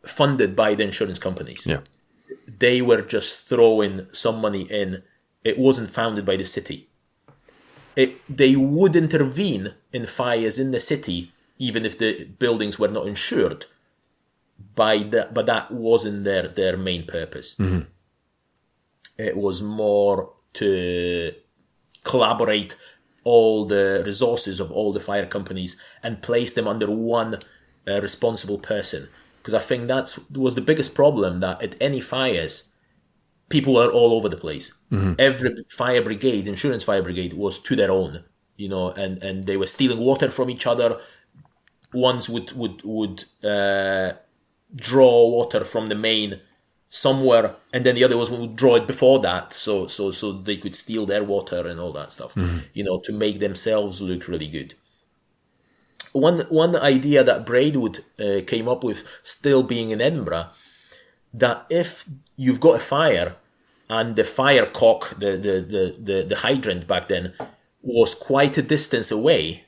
funded by the insurance companies. Yeah. They were just throwing some money in. It wasn't founded by the city. They would intervene in fires in the city, even if the buildings were not insured, but that wasn't their main purpose. It was more to collaborate all the resources of all the fire companies and place them under one responsible person. Because I think that was the biggest problem, that at any fires, people were all over the place. Every fire brigade, insurance fire brigade, was to their own, and they were stealing water from each other. Ones would draw water from the main somewhere, and then the other ones would draw it before that, so they could steal their water and all that stuff, to make themselves look really good. One idea that Braidwood came up with, still being in Edinburgh, that if you've got a fire and the fire cock, the hydrant back then, was quite a distance away,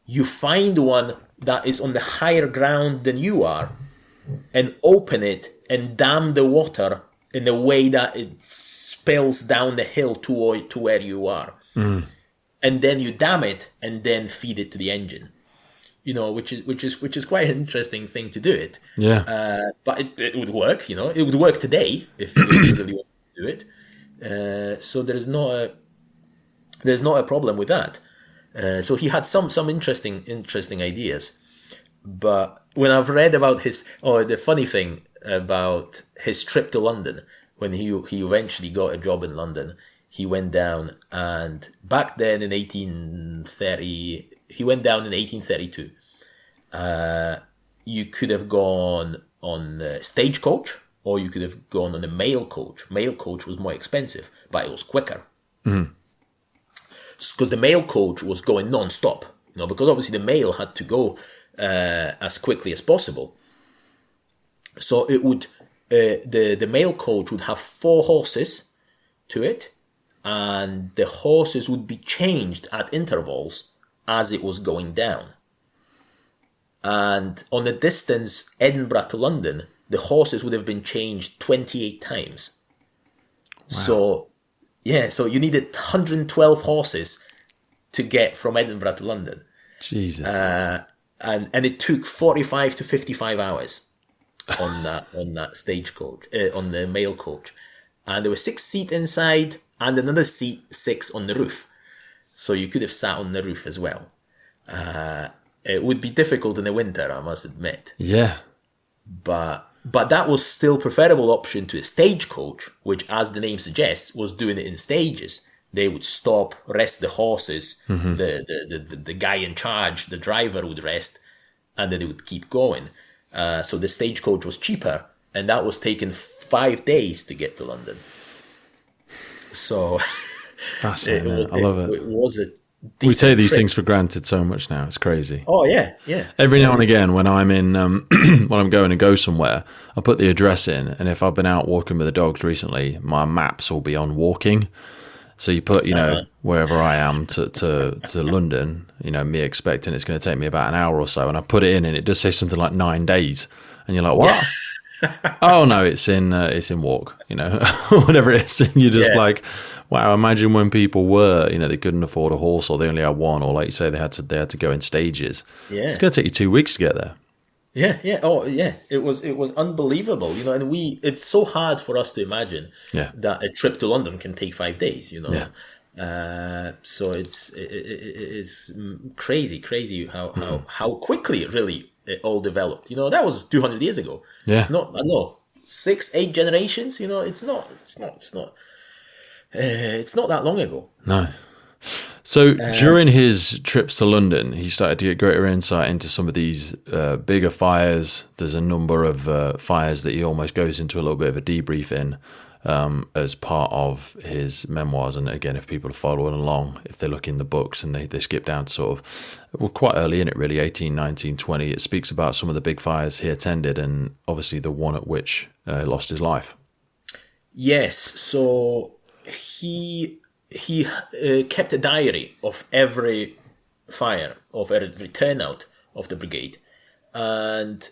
you find one that is on the higher ground than you are, and open it and dam the water in a way that it spills down the hill to where you are. And then you dam it and then feed it to the engine. Which is quite an interesting thing to do it. Yeah. But it would work. It would work today if you really want to do it. So there's not a problem with that. So he had some interesting ideas. But when I've read about the funny thing about his trip to London, when he eventually got a job in London, he went down, and back then in 1830, he went down in 1832. You could have gone on the stagecoach, or you could have gone on a mail coach. Mail coach was more expensive, but it was quicker. Because the mail coach was going non-stop, because obviously the mail had to go as quickly as possible. So it would the mail coach would have 4 horses to it, and the horses would be changed at intervals as it was going down. And on the distance Edinburgh to London, the horses would have been changed 28 times. Wow. So you needed 112 horses to get from Edinburgh to London. Jesus. And it took 45 to 55 hours on that stagecoach, on the mail coach. And there were 6 seats inside and another 6 on the roof. So you could have sat on the roof as well. It would be difficult in the winter, I must admit. Yeah. But that was still preferable option to a stagecoach, which, as the name suggests, was doing it in stages. They would stop, rest the horses, the guy in charge, the driver would rest, and then they would keep going. So the stagecoach was cheaper, and that was taking 5 days to get to London. So fascinating. I love it. It was a we take these trip. things for granted so much now. It's crazy. Oh yeah. Every now and again, when I'm in, when I'm going to go somewhere, I put the address in, and if I've been out walking with the dogs recently, my maps will be on walking. So you put, wherever I am to London, me expecting it's going to take me about an hour or so, and I put it in, and it does say something like 9 days, and you're like, what? Oh no, it's in walk, whatever it is, and you're just like, wow. Imagine when people were, they couldn't afford a horse, or they only had one, or like you say, they had to go in stages. Yeah, it's going to take you 2 weeks to get there. Yeah. Oh, yeah. It was unbelievable, and it's so hard for us to imagine that a trip to London can take 5 days, So it's crazy how quickly it all developed. That was 200 years ago. Yeah. I don't know, 6-8 generations. It's not that long ago. No. So during his trips to London, he started to get greater insight into some of these bigger fires. There's a number of fires that he almost goes into a little bit of a debrief in as part of his memoirs. And again, if people are following along, if they look in the books and they skip down to sort of, quite early in it really, 18, 19, 20, it speaks about some of the big fires he attended, and obviously the one at which he lost his life. Yes, so he kept a diary of every fire, of every turnout of the brigade, and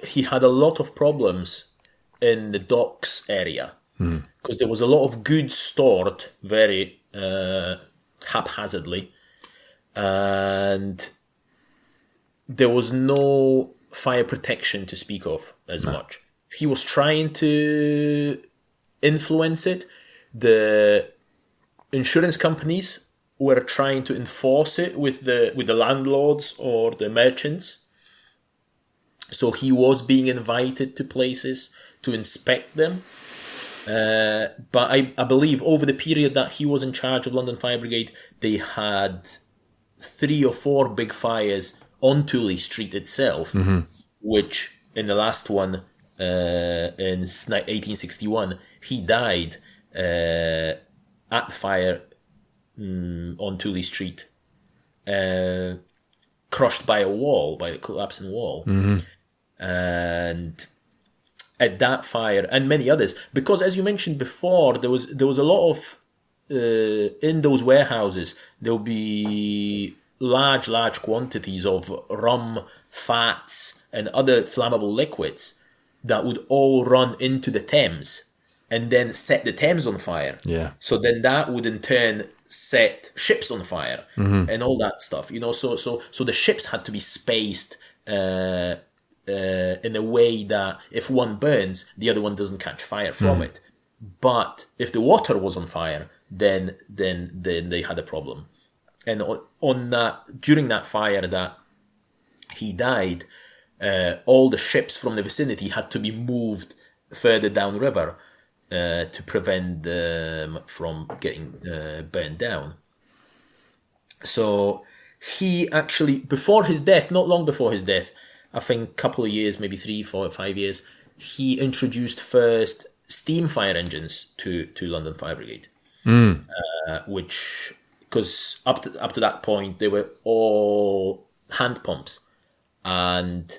he had a lot of problems in the docks area because there was a lot of goods stored very haphazardly, and there was no fire protection to speak of as much. He was trying to influence it. The insurance companies were trying to enforce it with the landlords or the merchants. So he was being invited to places to inspect them. But I believe over the period that he was in charge of London Fire Brigade, they had 3 or 4 big fires on Tooley Street itself, which in the last one in 1861, he died at the fire on Tooley Street, crushed by a collapsing wall. And at that fire and many others, because as you mentioned before, there was a lot of in those warehouses there'll be large quantities of rum, fats, and other flammable liquids that would all run into the Thames and then set the Thames on fire. Yeah. So then that would in turn set ships on fire and all that stuff. So the ships had to be spaced in a way that if one burns, the other one doesn't catch fire from it. But if the water was on fire, then they had a problem. and on that, during that fire that he died, all the ships from the vicinity had to be moved further downriver to prevent them from getting burned down. So he actually, before his death, not long before his death, I think a couple of years, maybe 3, 4, 5 years, he introduced first steam fire engines to London Fire Brigade, which, because up to that point they were all hand pumps, and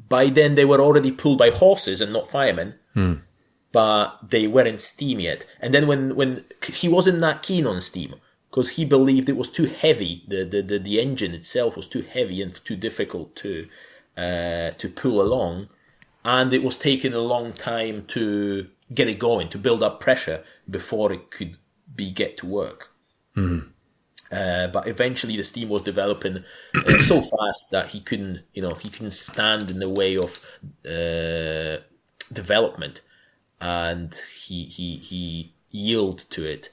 by then they were already pulled by horses and not firemen, but they weren't steam yet. And then when he wasn't that keen on steam, because he believed it was too heavy, the engine itself was too heavy and too difficult to pull along, and it was taking a long time to get it going, to build up pressure before it could get to work. But eventually the steam was developing so fast that he couldn't stand in the way of development, and he yielded to it.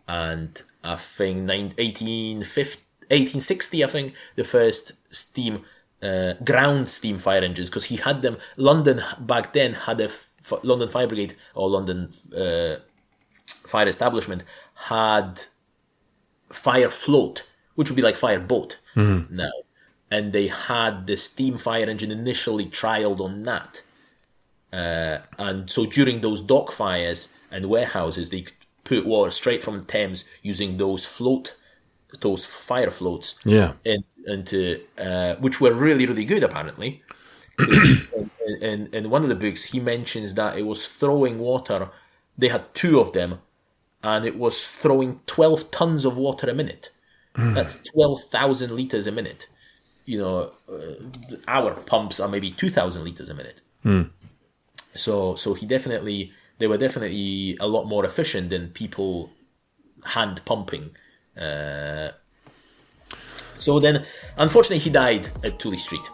And I think 1860, I think, the first steam ground steam fire engines, because he had them. London back then had London Fire Brigade, or London Fire Establishment, had fire float, which would be like fire boat now, and they had the steam fire engine initially trialed on that, and so during those dock fires and warehouses, they could put water straight from the Thames using those fire floats, into which were really, really good apparently. In one of the books he mentions that it was throwing water. They had 2 of them, and it was throwing 12 tons of water a minute. That's 12,000 litres a minute. Our pumps are maybe 2,000 litres a minute. So they were definitely a lot more efficient than people hand pumping. So then, unfortunately, he died at Tooley Street.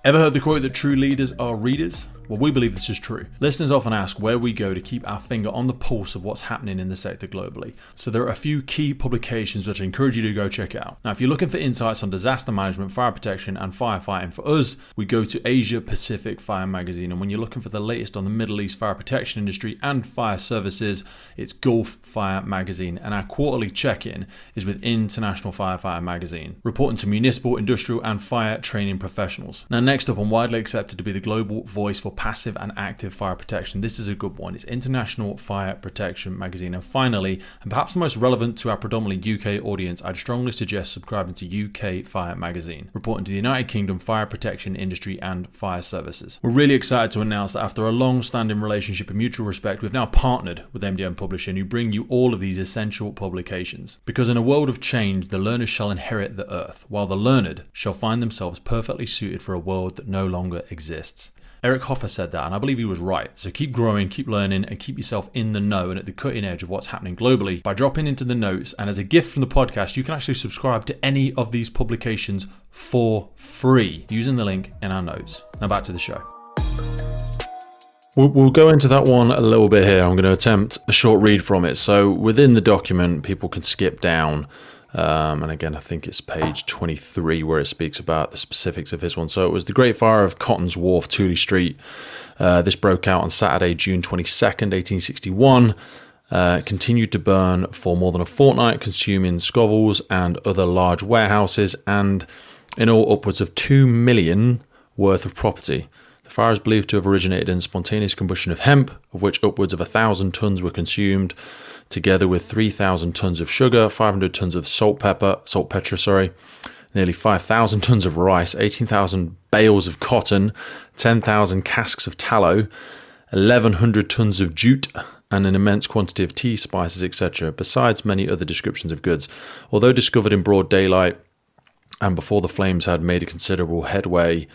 Ever heard the quote that true leaders are readers? Well, we believe this is true. Listeners often ask where we go to keep our finger on the pulse of what's happening in the sector globally. So there are a few key publications which I encourage you to go check out. Now, if you're looking for insights on disaster management, fire protection and firefighting, for us, we go to Asia Pacific Fire Magazine. And when you're looking for the latest on the Middle East fire protection industry and fire services, it's Gulf Fire Magazine. And our quarterly check-in is with International Firefighter Magazine, reporting to municipal, industrial and fire training professionals. Now, next up, and widely accepted to be the global voice for passive and active fire protection, this is a good one. It's International Fire Protection Magazine. And finally, and perhaps the most relevant to our predominantly UK audience, I'd strongly suggest subscribing to UK Fire Magazine, reporting to the United Kingdom fire protection industry and fire services. We're really excited to announce that after a long-standing relationship and mutual respect, we've now partnered with MDM Publishing, who bring you all of these essential publications. Because in a world of change, the learners shall inherit the earth, while the learned shall find themselves perfectly suited for a world that no longer exists. Eric Hoffer said that, and I believe he was right. So keep growing, keep learning, and keep yourself in the know and at the cutting edge of what's happening globally by dropping into the notes. And as a gift from the podcast, you can actually subscribe to any of these publications for free using the link in our notes. Now back to the show. We'll go into that one a little bit here. I'm going to attempt a short read from it. So within the document, people can skip down. And again, I think it's page 23 where it speaks about the specifics of this one. So it was the Great Fire of Cotton's Wharf, Tooley Street. This broke out on Saturday, June 22nd, 1861. Continued to burn for more than a fortnight, consuming shovels and other large warehouses, and in all upwards of 2 million worth of property. The fire is believed to have originated in spontaneous combustion of hemp, of which upwards of 1,000 tons were consumed, together with 3,000 tons of sugar, 500 tons of saltpeter, nearly 5,000 tons of rice, 18,000 bales of cotton, 10,000 casks of tallow, 1,100 tons of jute, and an immense quantity of tea, spices, etc., besides many other descriptions of goods. Although discovered in broad daylight and before the flames had made a considerable headway,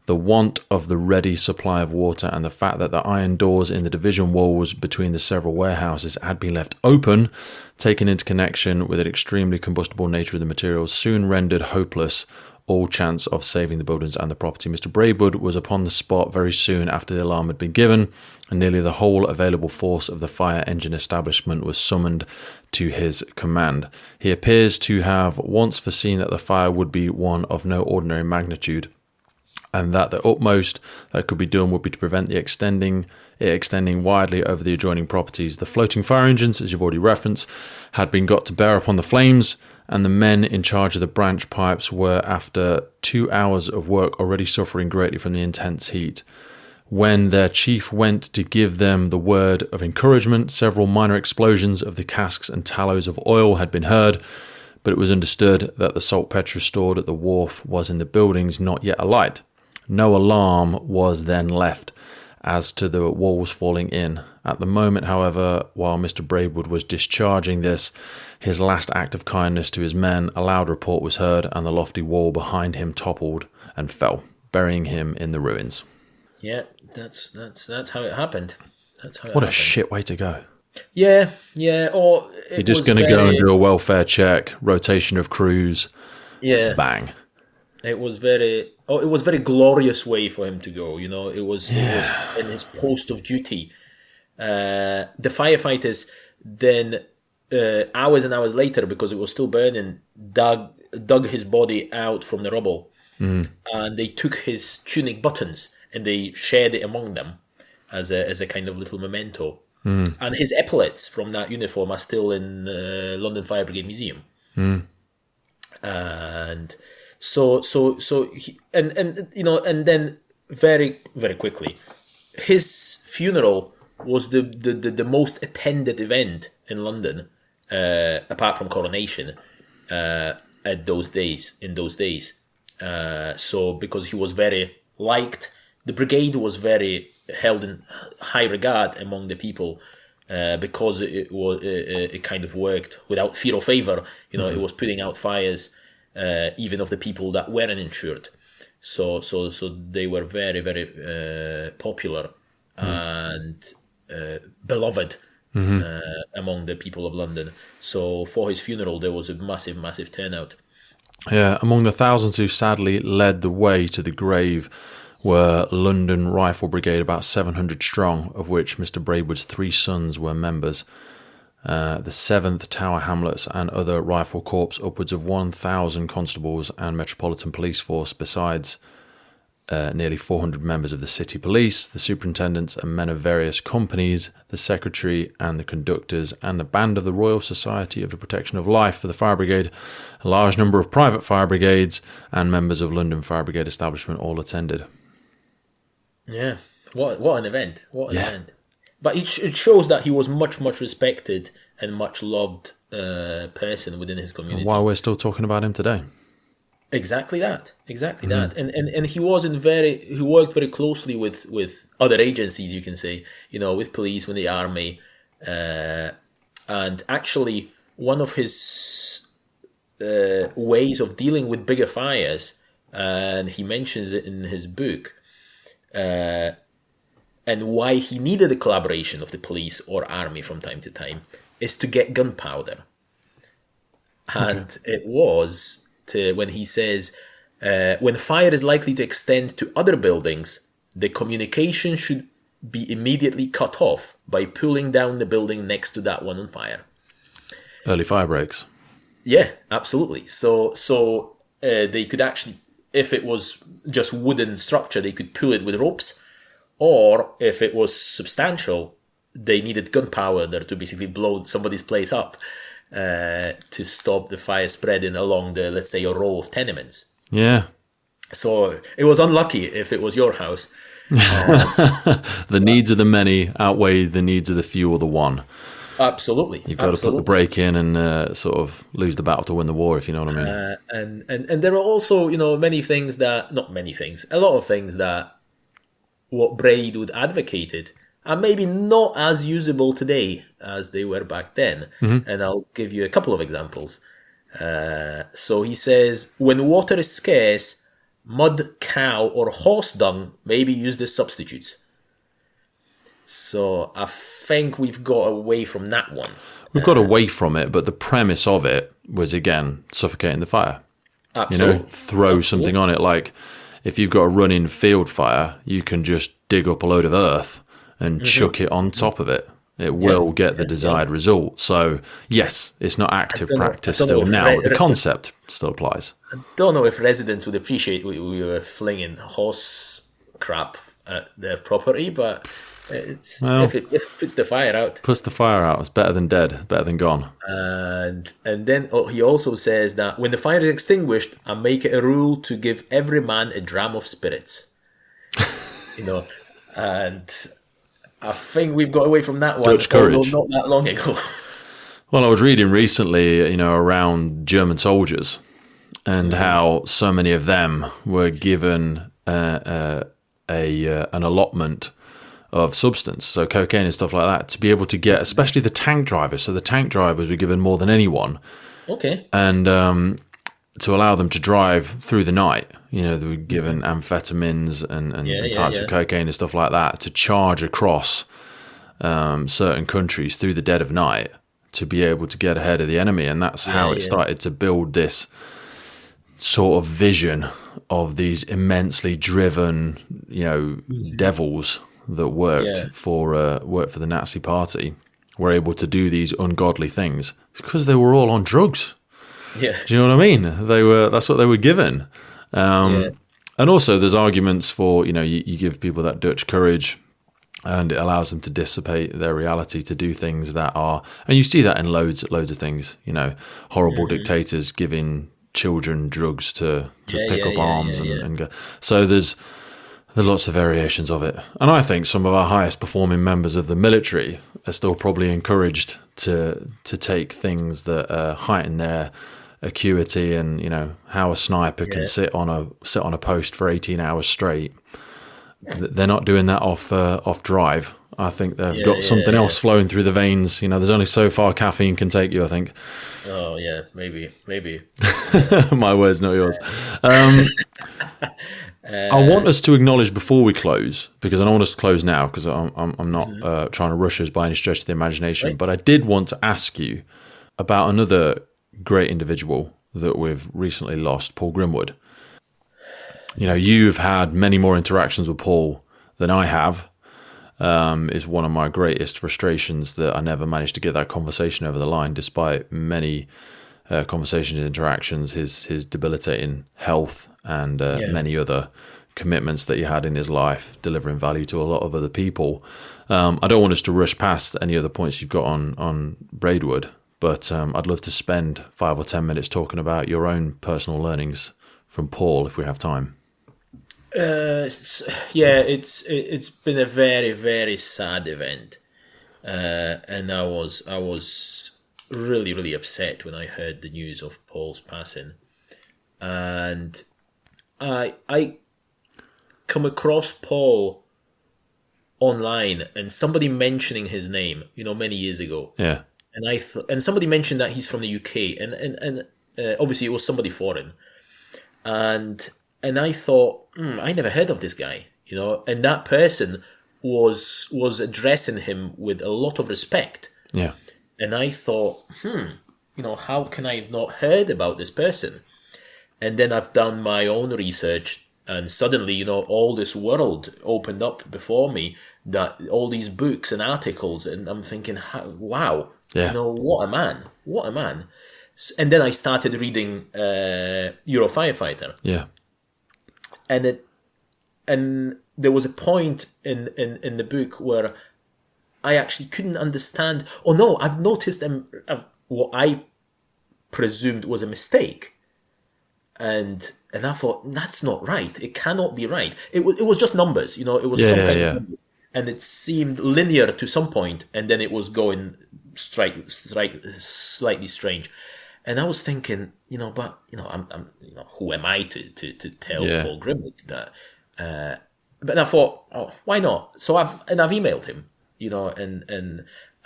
the want of the ready supply of water and the fact that the iron doors in the division walls between the several warehouses had been left open, taken into connection with the extremely combustible nature of the materials, soon rendered hopeless all chance of saving the buildings and the property. Mr. Braidwood was upon the spot very soon after the alarm had been given, and nearly the whole available force of the fire engine establishment was summoned to his command. He appears to have once foreseen that the fire would be one of no ordinary magnitude, and that the utmost that could be done would be to prevent it extending widely over the adjoining properties. The floating fire engines, as you've already referenced, had been got to bear upon the flames, and the men in charge of the branch pipes were, after 2 hours of work, already suffering greatly from the intense heat. When their chief went to give them the word of encouragement, several minor explosions of the casks and tallows of oil had been heard, but it was understood that the saltpetre stored at the wharf was in the buildings not yet alight. No alarm was then left as to the walls falling in. At the moment, however, while Mr. Braidwood was discharging this, his last act of kindness to his men, a loud report was heard, and the lofty wall behind him toppled and fell, burying him in the ruins. Yeah, that's how it happened. What a shit way to go. Yeah. Or you're just going to go and do a welfare check, rotation of crews. Yeah. Bang. It was very glorious way for him to go. It was in his post of duty. The firefighters then, hours and hours later, because it was still burning, dug his body out from the rubble, and they took his tunic buttons and they shared it among them as a kind of little memento. And his epaulets from that uniform are still in London Fire Brigade Museum. And so he, and then very, very quickly, his funeral was the most attended event in London, apart from coronation, in those days. So because he was very liked, the brigade was very held in high regard among the people, because it kind of worked without fear or favor. It was putting out fires, even of the people that weren't insured. So they were very, very popular and beloved among the people of London. So for his funeral, there was a massive, massive turnout. Yeah, among the thousands who sadly led the way to the grave were London Rifle Brigade, about 700 strong, of which Mr. Braidwood's 3 sons were members. The 7th Tower Hamlets and other rifle corps, upwards of 1,000 constables and Metropolitan Police Force, besides nearly 400 members of the City Police, the superintendents and men of various companies, the secretary and the conductors, and the band of the Royal Society of the Protection of Life for the Fire Brigade, a large number of private fire brigades, and members of London Fire Brigade establishment all attended. Yeah, what an event! What an event! But it shows that he was much, much respected and much loved person within his community. And why we're still talking about him today. Exactly that. And he he worked very closely with other agencies, you can say, with police, with the army. And actually, one of his ways of dealing with bigger fires, and he mentions it in his book, and why he needed the collaboration of the police or army from time to time, is to get gunpowder. And it was when he says, when fire is likely to extend to other buildings, the communication should be immediately cut off by pulling down the building next to that one on fire. Early fire breaks. Yeah, absolutely. So they could actually, if it was just wooden structure, they could pull it with ropes. Or if it was substantial, they needed gunpowder to basically blow somebody's place up to stop the fire spreading along the, let's say, a row of tenements. Yeah. So it was unlucky if it was your house. The needs of the many outweigh the needs of the few or the one. Absolutely. You've got to put the brake in and sort of lose the battle to win the war, if you know what I mean. And there are also, a lot of things that what Braidwood advocated are maybe not as usable today as they were back then. And I'll give you a couple of examples. So he says, when water is scarce, mud, cow, or horse dung may be used as substitutes. So I think we've got away from that one. We've got away from it, but the premise of it was, again, suffocating the fire. Absolutely. Throw something on it. Like if you've got a running field fire, you can just dig up a load of earth and chuck it on top of it. It will get the desired result. So yes, it's not active practice still now, but the concept still applies. I don't know if residents would appreciate we were flinging horse crap at their property, but if it puts the fire out. Puts the fire out. It's better than dead, better than gone. And then he also says that when the fire is extinguished, I make it a rule to give every man a dram of spirits. And I think we've got away from that one, Dutch courage. although not that long ago. Well, I was reading recently, around German soldiers and how so many of them were given an allotment of substance, so cocaine and stuff like that, to be able to get, especially the tank drivers. So the tank drivers were given more than anyone. Okay. And to allow them to drive through the night, they were given amphetamines and types of cocaine and stuff like that to charge across certain countries through the dead of night to be able to get ahead of the enemy. And that's how it started to build this sort of vision of these immensely driven, devils that worked for the Nazi Party, were able to do these ungodly things because they were all on drugs. Yeah. Do you know what I mean? That's what they were given. And also there's arguments for, you give people that Dutch courage and it allows them to dissipate their reality, to do things that are, and you see that in loads of things, horrible dictators giving children drugs to pick up arms and go. So there's lots of variations of it. And I think some of our highest performing members of the military are still probably encouraged to take things that heighten their acuity, and how a sniper can sit on a post for 18 hours straight. They're not doing that off drive. I think they've got something else flowing through the veins. There's only so far caffeine can take you, I think. Oh yeah, maybe. My words, not yours. I want us to acknowledge before we close, because I don't want us to close now, because I'm not trying to rush us by any stretch of the imagination. Right. But I did want to ask you about another great individual that we've recently lost, Paul Grimwood. You've had many more interactions with Paul than I have. Is one of my greatest frustrations that I never managed to get that conversation over the line, despite many conversations and interactions, his debilitating health and many other commitments that he had in his life, delivering value to a lot of other people. I don't want us to rush past any other points you've got on Braidwood, but I'd love to spend 5 or 10 minutes talking about your own personal learnings from Paul, if we have time. It's been a very, very sad event, and I was really, really upset when I heard the news of Paul's passing, and I come across Paul online and somebody mentioning his name, many years ago. Yeah, and and somebody mentioned that he's from the UK, and obviously it was somebody foreign, and I thought, I never heard of this guy, and that person was addressing him with a lot of respect. Yeah. And I thought, how can I have not heard about this person? And then I've done my own research, and suddenly, all this world opened up before me, that all these books and articles, and I'm thinking, wow, what a man. And then I started reading Euro Firefighter. Yeah. And there was a point in the book where I actually couldn't understand. Oh no, I've noticed what I presumed was a mistake, and I thought, that's not right. It cannot be right. It was just numbers, It was some kind of numbers, and it seemed linear to some point, and then it was going slightly strange. And I was thinking, I'm who am I to tell Paul Grimwood that? But I thought, oh, why not? So I've emailed him,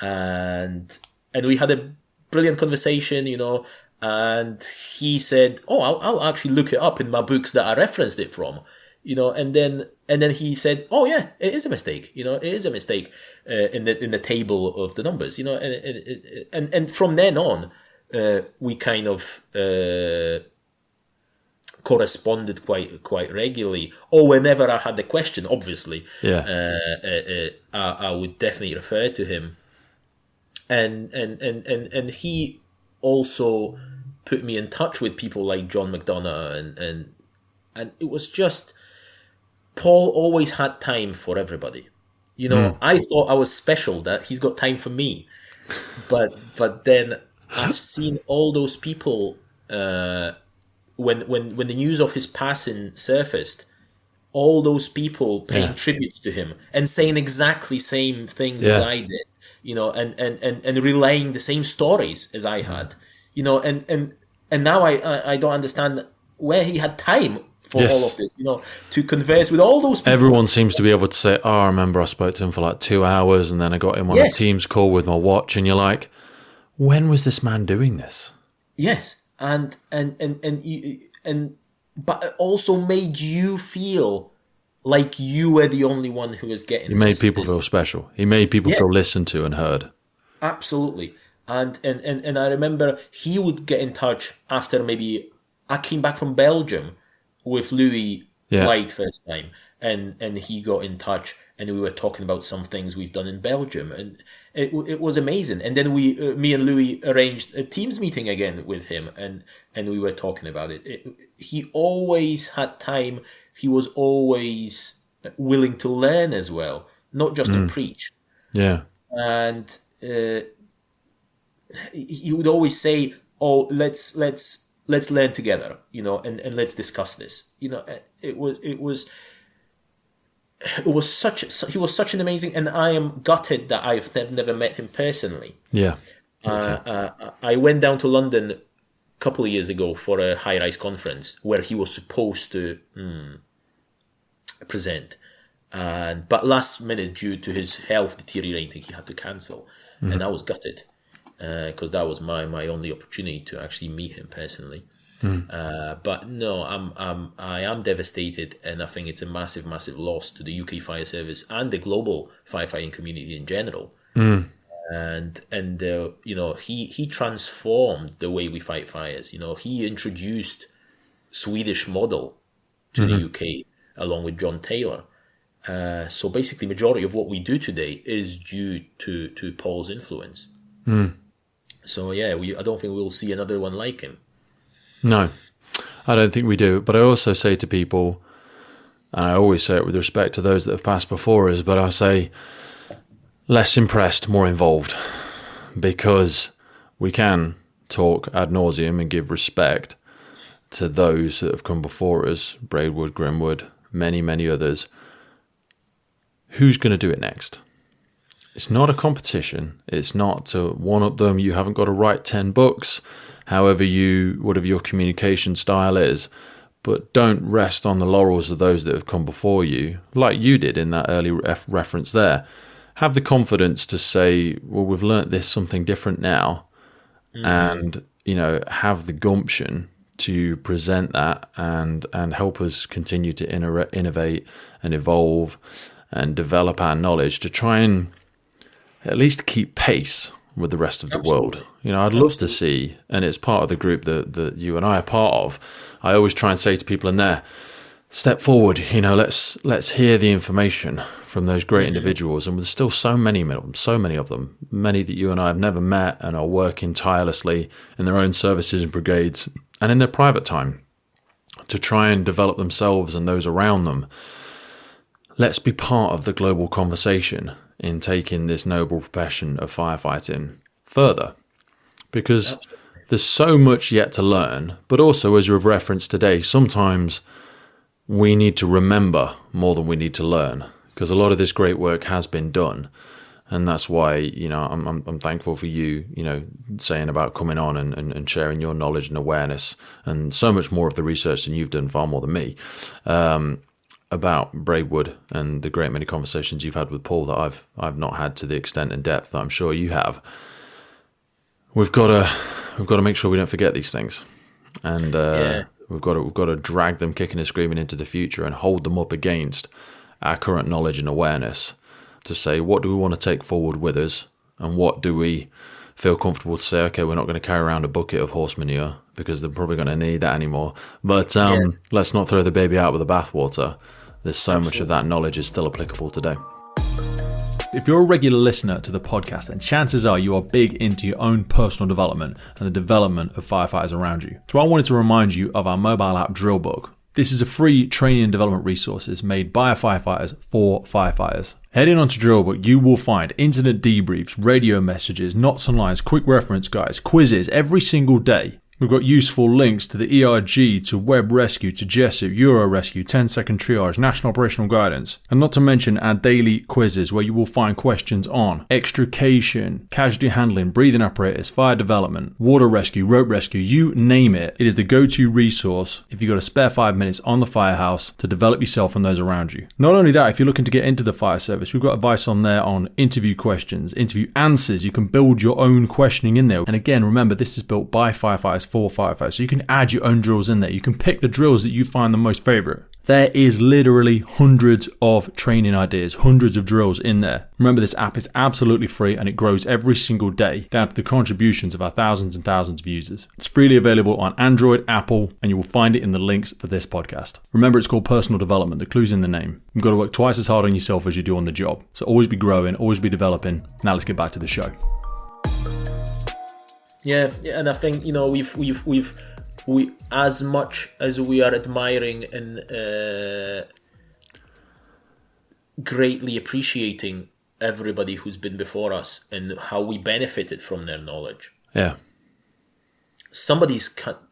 and we had a brilliant conversation, and he said, oh, I'll actually look it up in my books that I referenced it from, and then he said, oh yeah, it is a mistake, it is a mistake in the table of the numbers, and from then on, we kind of corresponded quite regularly, or whenever I had a question, obviously, I would definitely refer to him. And he also put me in touch with people like John McDonough, and it was just, Paul always had time for everybody. I thought I was special, that he's got time for me, but then I've seen all those people when the news of his passing surfaced, all those people paying tributes to him and saying exactly same things as I did, and relaying the same stories as I had, and now I don't understand where he had time for all of this, to converse with all those people. Everyone seems to be able to say, oh, I remember I spoke to him for like 2 hours and then I got him on a Teams call with my watch, and you're like, when was this man doing this? Yes. And but it also made you feel like you were the only one who was getting. He made people feel special. He made people feel listened to and heard. Absolutely. And I remember he would get in touch after maybe I came back from Belgium with Louis White first time, and he got in touch, and we were talking about some things we've done in Belgium, and it was amazing. And then me and Louis arranged a Teams meeting again with him, and we were talking about it. He always had time. He was always willing to learn as well, not just to preach. Yeah. And he would always say, "Oh, let's learn together, and let's discuss this." He was such an amazing, and I am gutted that I've never met him personally. Yeah. I went down to London a couple of years ago for a high-rise conference where he was supposed to present, but last minute, due to his health deteriorating, he had to cancel, and I was gutted because that was my only opportunity to actually meet him personally. But no, I am devastated, and I think it's a massive loss to the UK fire service and the global firefighting community in general. And he transformed the way we fight fires. He introduced Swedish model to the UK along with John Taylor. So basically, majority of what we do today is due to Paul's influence. So I don't think we'll see another one like him. No, I don't think we do. But I also say to people, and I always say it with respect to those that have passed before us, but I say less impressed, more involved, because we can talk ad nauseum and give respect to those that have come before us, Braidwood, Grimwood, many, many others. Who's going to do it next? It's not a competition. It's not to one-up them. You haven't got to write 10 books, whatever your communication style is. But don't rest on the laurels of those that have come before you, like you did in that early reference there. Have the confidence to say, well, we've learnt this something different now, and have the gumption to present that and help us continue to innovate and evolve and develop our knowledge to try and at least keep pace with the rest of the world. I'd love to see, and it's part of the group that you and I are part of. I always try and say to people in there, step forward, let's hear the information from those great individuals. And there's still so many of them, many that you and I have never met and are working tirelessly in their own services and brigades and in their private time to try and develop themselves and those around them. Let's be part of the global conversation in taking this noble profession of firefighting further, because there's so much yet to learn. But also, as you've referenced today, sometimes we need to remember more than we need to learn, because a lot of this great work has been done. And that's why, I'm thankful for you, saying about coming on and sharing your knowledge and awareness and so much more of the research than you've done, far more than me, about Braidwood and the great many conversations you've had with Paul that I've not had to the extent and depth that I'm sure you have. We've got to make sure we don't forget these things, and we've got to drag them kicking and screaming into the future and hold them up against our current knowledge and awareness to say, what do we want to take forward with us, and what do we feel comfortable to say, okay, we're not going to carry around a bucket of horse manure because they're probably going to need that anymore. But let's not throw the baby out with the bathwater. There's so much of that knowledge is still applicable today. If you're a regular listener to the podcast, then chances are you are big into your own personal development and the development of firefighters around you. So I wanted to remind you of our mobile app Drill Book. This is a free training and development resources made by firefighters for firefighters. Heading onto Drillbook, you will find incident debriefs, radio messages, knots and lines, quick reference guides, quizzes every single day. We've got useful links to the ERG, to Web Rescue, to JESU, Euro Rescue, 10-second triage, National Operational Guidance, and not to mention our daily quizzes where you will find questions on extrication, casualty handling, breathing apparatus, fire development, water rescue, rope rescue, you name it. It is the go-to resource if you've got a spare 5 minutes on the firehouse to develop yourself and those around you. Not only that, if you're looking to get into the fire service, we've got advice on there on interview questions, interview answers. You can build your own questioning in there. And again, remember, this is built by firefighters for firefighters, so you can add your own drills in there. You can pick the drills that you find the most favorite. There is literally hundreds of training ideas, hundreds of drills in there. Remember, this app is absolutely free and it grows every single day down to the contributions of our thousands and thousands of users. It's freely available on Android, Apple, and you will find it in the links for this podcast. Remember, it's called personal development. The clue's in the name. You've got to work twice as hard on yourself as you do on the job. So always be growing, always be developing. Now let's get back to the show. Yeah, and I think, you know, we as much as we are admiring and greatly appreciating everybody who's been before us and how we benefited from their knowledge. Yeah. Somebody's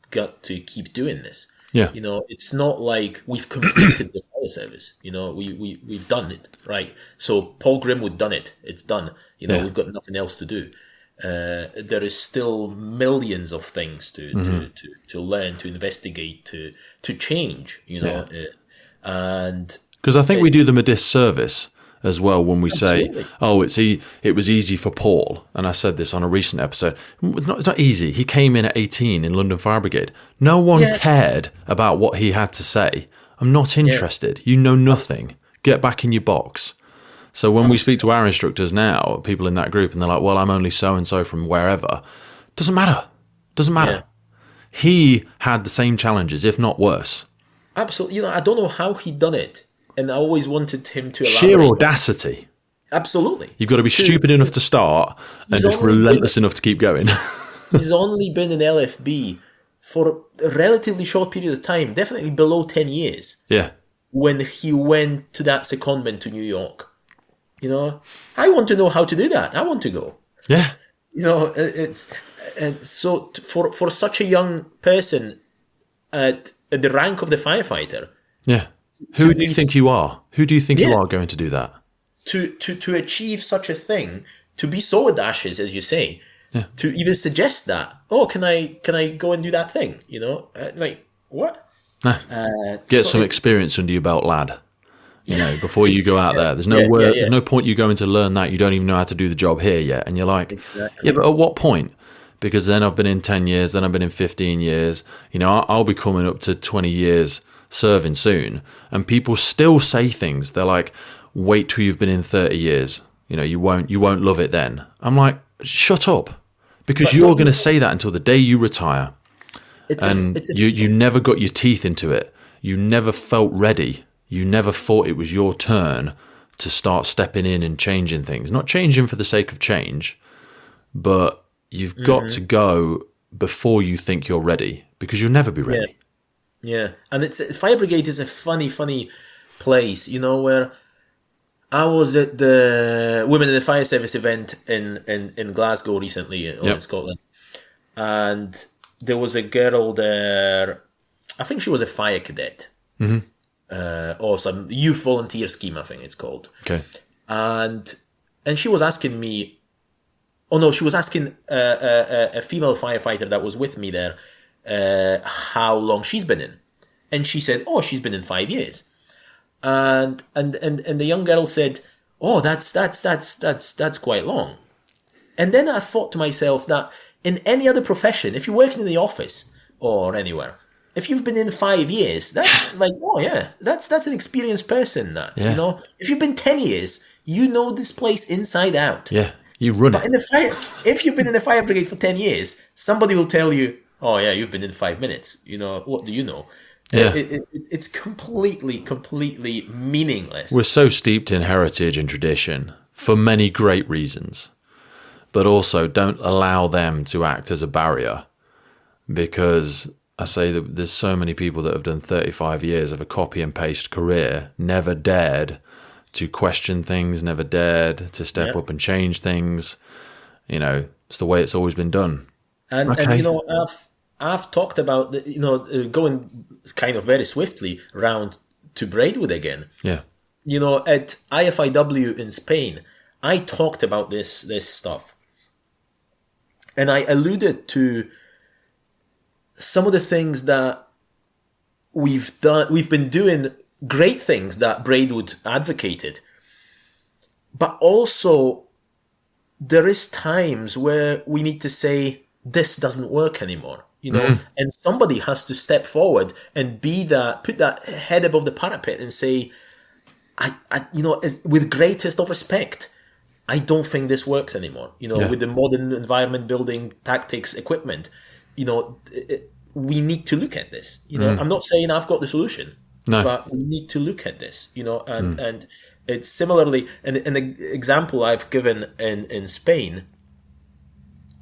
got to keep doing this. Yeah. You know, it's not like we've completed the fire service. You know, we've done it, right? So Paul Grimwood done it. It's done. You know, we've got nothing else to do. There is still millions of things to learn, to investigate, to change, you know, and because I think we do them a disservice as well when we say, "Oh, it was easy for Paul," and I said this on a recent episode. It's not easy. He came in at 18 in London Fire Brigade. No one cared about what he had to say. I'm not interested. You know nothing. Get back in your box. So when we speak to our instructors now, people in that group, and they're like, well, I'm only so-and-so from wherever. Doesn't matter. Yeah. He had the same challenges, if not worse. Absolutely. You know, I don't know how he done it. And I always wanted him to elaborate. Sheer audacity. Absolutely. You've got to be stupid enough to start and just relentless enough to keep going. He's only been in LFB for a relatively short period of time, definitely below 10 years. Yeah. When he went to that secondment to New York. You know, I want to know how to do that. I want to go. Yeah. You know, and so for such a young person at the rank of the firefighter. Yeah. Who do you think you are? Who do you think you are going to do that? To achieve such a thing, to be so audacious, as you say, to even suggest that, oh, can I go and do that thing? You know, like what? Nah. Get some experience under your belt, lad. You know, before you go out there, there's no point you going to learn that. You don't even know how to do the job here yet. And you're like, yeah, but at what point? Because then I've been in 10 years, then I've been in 15 years. You know, I'll be coming up to 20 years serving soon. And people still say things. They're like, wait till you've been in 30 years. You know, you won't love it then. I'm like, shut up. Because you're going to say that until the day you retire. You never got your teeth into it. You never felt ready. You never thought it was your turn to start stepping in and changing things. Not changing for the sake of change, but you've got to go before you think you're ready, because you'll never be ready. Yeah. And Fire Brigade is a funny place, you know, where I was at the Women in the Fire Service event in Glasgow recently, in Scotland. And there was a girl there, I think she was a fire cadet. Mm-hmm. Or some youth volunteer scheme, I think it's called. Okay. And she was asking me, she was asking a female firefighter that was with me there how long she's been in, and she said, she's been in 5 years, and the young girl said, that's quite long. And then I thought to myself that in any other profession, if you're working in the office or anywhere, if you've been in 5 years, that's like, that's an experienced person. You know, if you've been 10 years, you know this place inside out. Yeah, You run But it. in the fire, if you've been in the fire brigade for 10 years, somebody will tell you, "Oh yeah, you've been in 5 minutes." What do you know? Yeah. It's completely meaningless. We're so steeped in heritage and tradition for many great reasons, but also don't allow them to act as a barrier, because I say that there's so many people that have done 35 years of a copy and paste career, never dared to question things, never dared to step up and change things. It's the way it's always been done. And I've talked about going kind of very swiftly round to Braidwood again. Yeah. At IFIW in Spain, I talked about this stuff, and I alluded to some of the things that we've done. We've been doing great things that Braidwood advocated, but also there is times where we need to say this doesn't work anymore, and somebody has to step forward and put that head above the parapet and say, with greatest of respect, I don't think this works anymore. With the modern environment building tactics equipment, we need to look at this. I'm not saying I've got the solution, but we need to look at this. And it's similarly an example I've given in Spain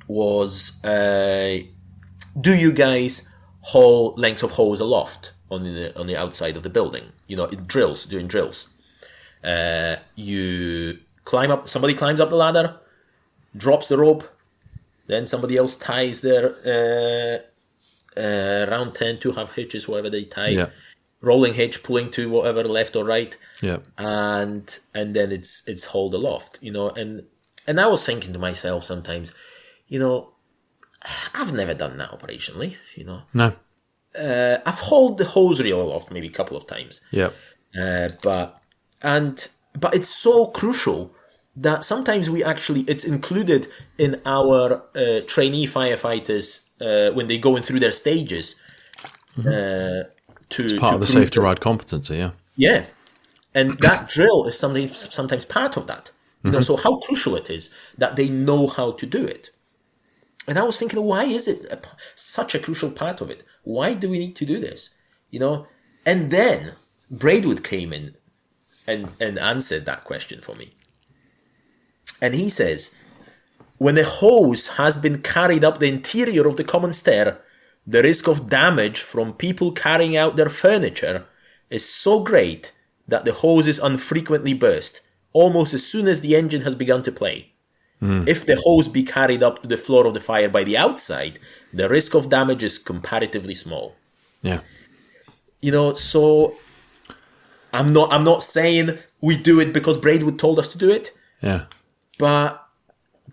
was, do you guys haul lengths of hose aloft on the outside of the building? In doing drills. You climb up. Somebody climbs up the ladder, drops the rope, then somebody else ties their round 10, 2.5 hitches, whatever they tie, rolling hitch, pulling to whatever left or right, and then it's hauled aloft. And I was thinking to myself sometimes, I've never done that operationally. No. I've hauled the hose reel aloft maybe a couple of times. Yeah. But it's so crucial that sometimes it's included in our trainee firefighters when they go in through their stages. It's part of the safe to ride competency. Yeah. Yeah, and that drill is sometimes part of that. So how crucial it is that they know how to do it. And I was thinking, why is it such a crucial part of it? Why do we need to do this? And then Braidwood came in and answered that question for me. And he says, when a hose has been carried up the interior of the common stair, the risk of damage from people carrying out their furniture is so great that the hoses unfrequently burst, almost as soon as the engine has begun to play. If the hose be carried up to the floor of the fire by the outside, the risk of damage is comparatively small. Yeah. So I'm not saying we do it because Braidwood told us to do it. Yeah. But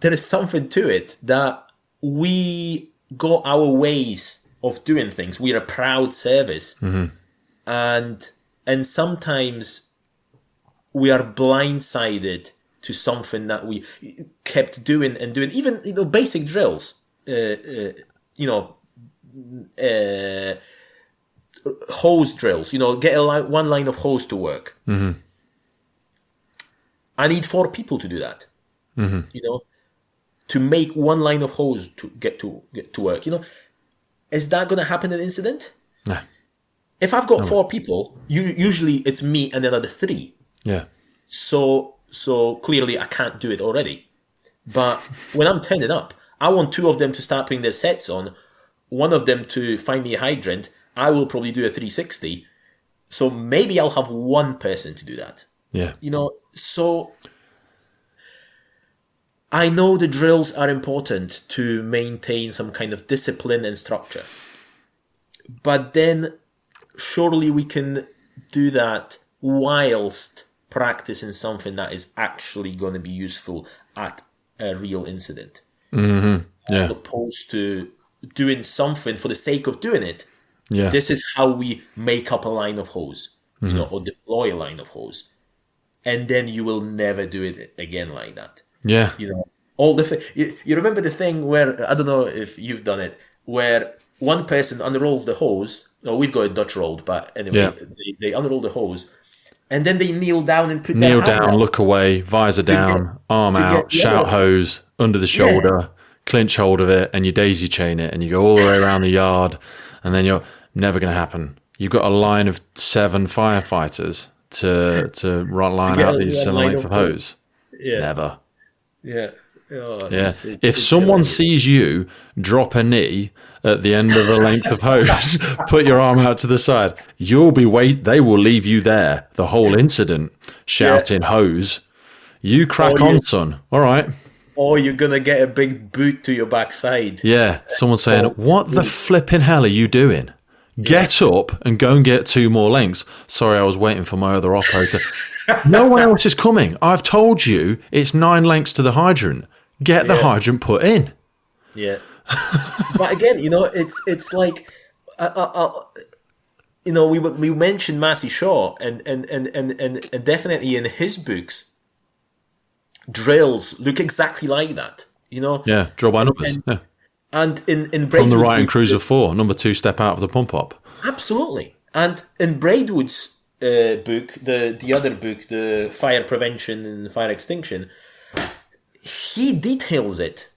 there is something to it that we go our ways of doing things. We're a proud service. And sometimes we are blindsided to something that we kept doing and doing, even basic drills, hose drills. Get one line of hose to work. I need 4 people to do that. To make one line of hose to get to work. Is that going to happen in an incident? No. If I've got 4 people, usually it's me and another 3. Yeah. So clearly I can't do it already. But when I'm turning up, I want 2 of them to start putting their sets on, 1 of them to find me a hydrant. I will probably do a 360. So maybe I'll have 1 person to do that. Yeah. So I know the drills are important to maintain some kind of discipline and structure. But then surely we can do that whilst practicing something that is actually going to be useful at a real incident. As opposed to doing something for the sake of doing it. Yeah. This is how we make up a line of hose, or deploy a line of hose. And then you will never do it again like that. Yeah. All the you remember the thing where, I don't know if you've done it, where one person unrolls the hose. Oh, we've got it Dutch rolled, but anyway, they unroll the hose, and then they kneel down and put Kneel their hand down, out look away, visor down, arm to out, get the other shout one. hose, under the shoulder, clinch hold of it, and you daisy chain it, and you go all the way around the yard, and then you're never going to happen. You've got a line of 7 firefighters to line out these similar length of hose. Yeah. Never. Yeah. Oh, Yeah. it's If someone hilarious. sees you drop a knee at the end of a length of hose, put your arm out to the side, they will leave you there the whole incident shouting hose. You crack on, son. All right. Or you're going to get a big boot to your backside. Yeah. Someone saying, what the flipping hell are you doing? Get up and go and get 2 more lengths. Sorry, I was waiting for my other operator. No one else is coming. I've told you it's 9 lengths to the hydrant. Get the hydrant put in. Yeah. But again, it's like, we mentioned Massey Shaw, and definitely in his books, drills look exactly like that. Yeah, drill by numbers. Yeah. And in From Braidwood, the right and cruiser 4, number 2 step out of the pump up. absolutely. And in Braidwood's book, the other book, the Fire Prevention and Fire Extinction, he details it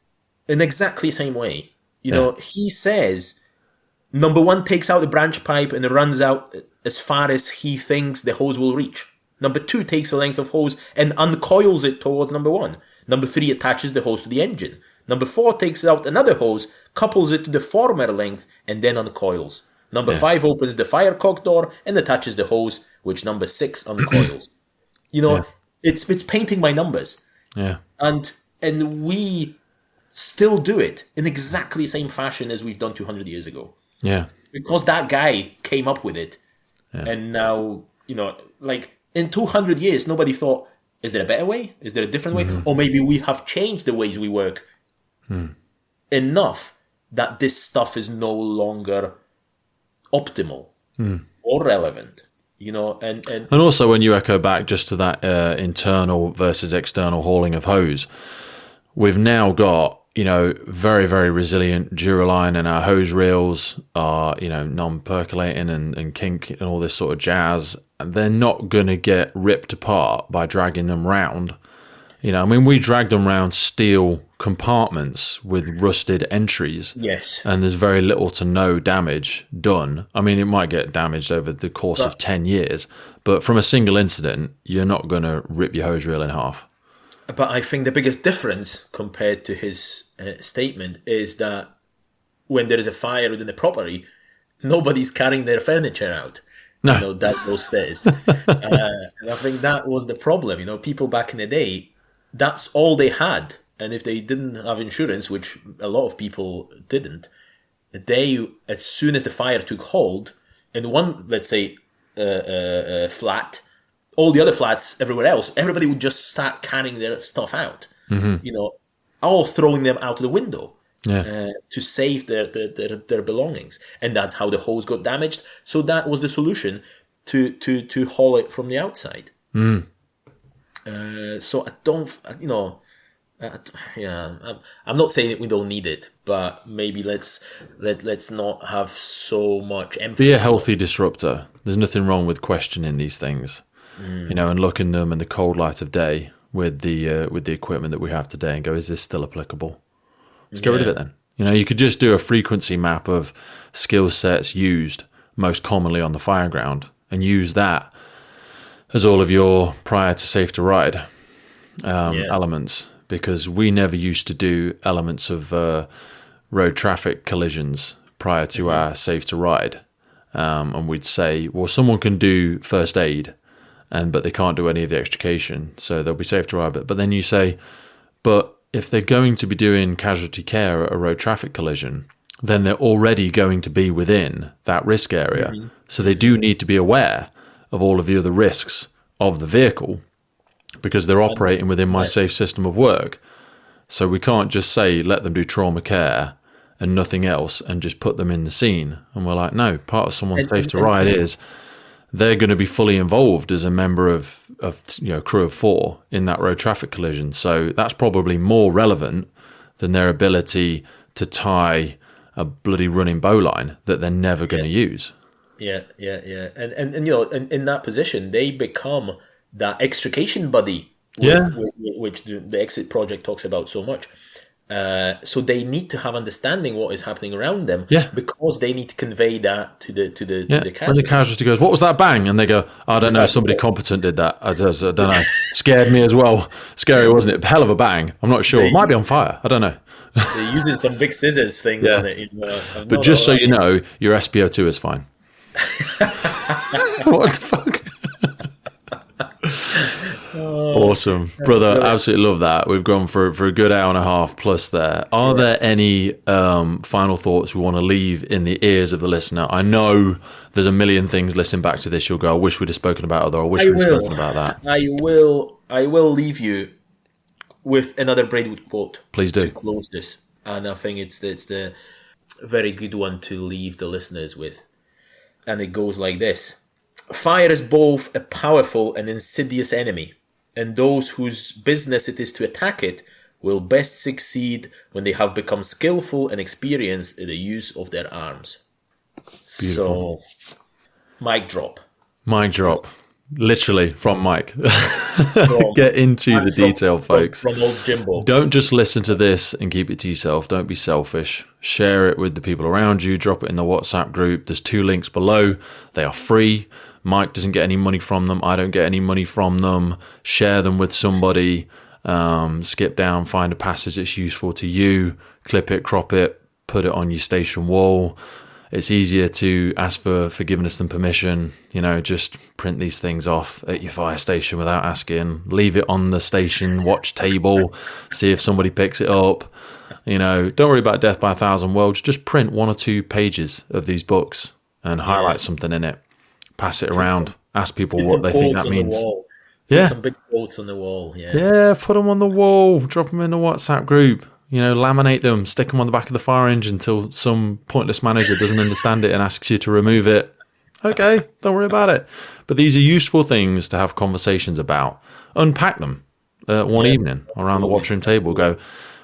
in exactly the same way. He says, number 1 takes out the branch pipe and runs out as far as he thinks the hose will reach. Number 2 takes a length of hose and uncoils it towards number 1. Number 3 attaches the hose to the engine. Number 4 takes out another hose, couples it to the former length, and then uncoils. Number 5 opens the firecock door and attaches the hose, which number 6 uncoils. It's painting by numbers. Yeah. And we still do it in exactly the same fashion as we've done 200 years ago. Yeah. Because that guy came up with it. Yeah. And now, like in 200 years, nobody thought, is there a better way? Is there a different way? Or maybe we have changed the ways we work enough that this stuff is no longer optimal or relevant. And also when you echo back just to that internal versus external hauling of hose, we've now got, very, very resilient Duraline, and our hose reels are, non-percolating and kink and all this sort of jazz. And they're not going to get ripped apart by dragging them round. We drag them round steel compartments with rusted entries. yes, And there's very little to no damage done. It might get damaged over the course of 10 years, but from a single incident, you're not going to rip your hose reel in half. but I think the biggest difference compared to his statement is that when there is a fire within the property, nobody's carrying their furniture out. No. Down those stairs. And I think that was the problem. People back in the day, that's all they had. And if they didn't have insurance, which a lot of people didn't, as soon as the fire took hold, in one, let's say, flat, all the other flats everywhere else, everybody would just start carrying their stuff out. All throwing them out of the window. To save their belongings, and that's how the hose got damaged. So that was the solution to haul it from the outside. So I don't, I'm not saying that we don't need it, but maybe let's not have so much emphasis. Be a healthy disruptor. There's nothing wrong with questioning these things, and looking them in the cold light of day with the equipment that we have today, and go, is this still applicable? Let's get rid of it then. You could just do a frequency map of skill sets used most commonly on the fireground and use that as all of your prior to safe to ride elements, because we never used to do elements of road traffic collisions prior to our safe to ride. And we'd say, well, someone can do first aid, but they can't do any of the extrication, so they'll be safe to ride. But then you say, but if they're going to be doing casualty care at a road traffic collision, then they're already going to be within that risk area. So they do need to be aware of all of the other risks of the vehicle, because they're operating within my safe system of work. So we can't just say, let them do trauma care and nothing else and just put them in the scene. And we're like, no, part of someone's safe to ride is they're going to be fully involved as a member of crew of 4 in that road traffic collision. So that's probably more relevant than their ability to tie a bloody running bowline that they're never going to use. And you know, in that position, they become that extrication buddy, which the Exit Project talks about so much. So they need to have understanding what is happening around them, because they need to convey that to the casualty. When the casualty goes, "What was that bang?" and they go, "I don't know. Somebody competent did that. I don't know. Scared me as well. Scary, wasn't it? Hell of a bang. I'm not sure. It might be on fire. I don't know." They're using some big scissors things on it. But just so you know, your SPO2 is fine. What the fuck? Awesome, brother. Absolutely love that. We've gone for a good hour and a half plus there. Are there any final thoughts we want to leave in the ears of the listener? I know there's a million things listening back to this. You'll go, I wish we'd have spoken about other. I wish we'd have spoken about that. I will leave you with another Braidwood quote. Please do. To close this. And I think it's the very good one to leave the listeners with. And it goes like this. Fire is both a powerful and insidious enemy, and those whose business it is to attack it will best succeed when they have become skillful and experienced in the use of their arms. Beautiful. So, mic drop. Mic drop. Literally from Mike. Get into the detail, folks. From old Jimbo. Don't just listen to this and keep it to yourself. Don't be selfish. Share it with the people around you. Drop it in the WhatsApp group. There's 2 links below. They are free. Mike doesn't get any money from them. I don't get any money from them. Share them with somebody. Skip down, find a passage that's useful to you. Clip it, crop it, put it on your station wall. It's easier to ask for forgiveness than permission. You know, just print these things off at your fire station without asking. Leave it on the station watch table. See if somebody picks it up. You know, don't worry about Death by a Thousand Worlds. Just print 1 or 2 pages of these books and highlight something in it. Pass it around. Ask people what they think that means. Put some big quotes on the wall. Yeah, put them on the wall. Drop them in the WhatsApp group. You know, laminate them, stick them on the back of the fire engine until some pointless manager doesn't understand it and asks you to remove it. Okay, don't worry about it. But these are useful things to have conversations about. Unpack them one evening around the watchroom table. Go,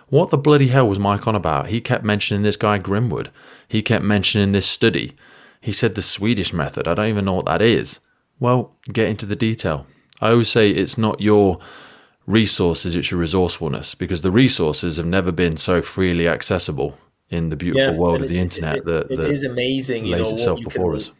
what the bloody hell was Mike on about? He kept mentioning this guy Grimwood. He kept mentioning this study. He said the Swedish method. I don't even know what that is. Well, get into the detail. I always say it's not your resources, it's your resourcefulness, because the resources have never been so freely accessible in the beautiful world of the internet. That is amazing, you lays know, itself before us.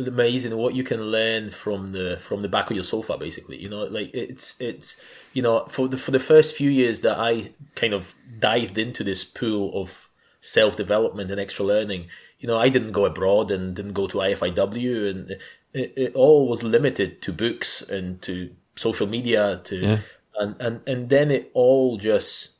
Amazing what you can learn from the back of your sofa, basically. You know, like it's you know, for the first few years that I kind of dived into this pool of self-development and extra learning, you know, I didn't go abroad and didn't go to IFIW, and it all was limited to books and to social media, and then it all just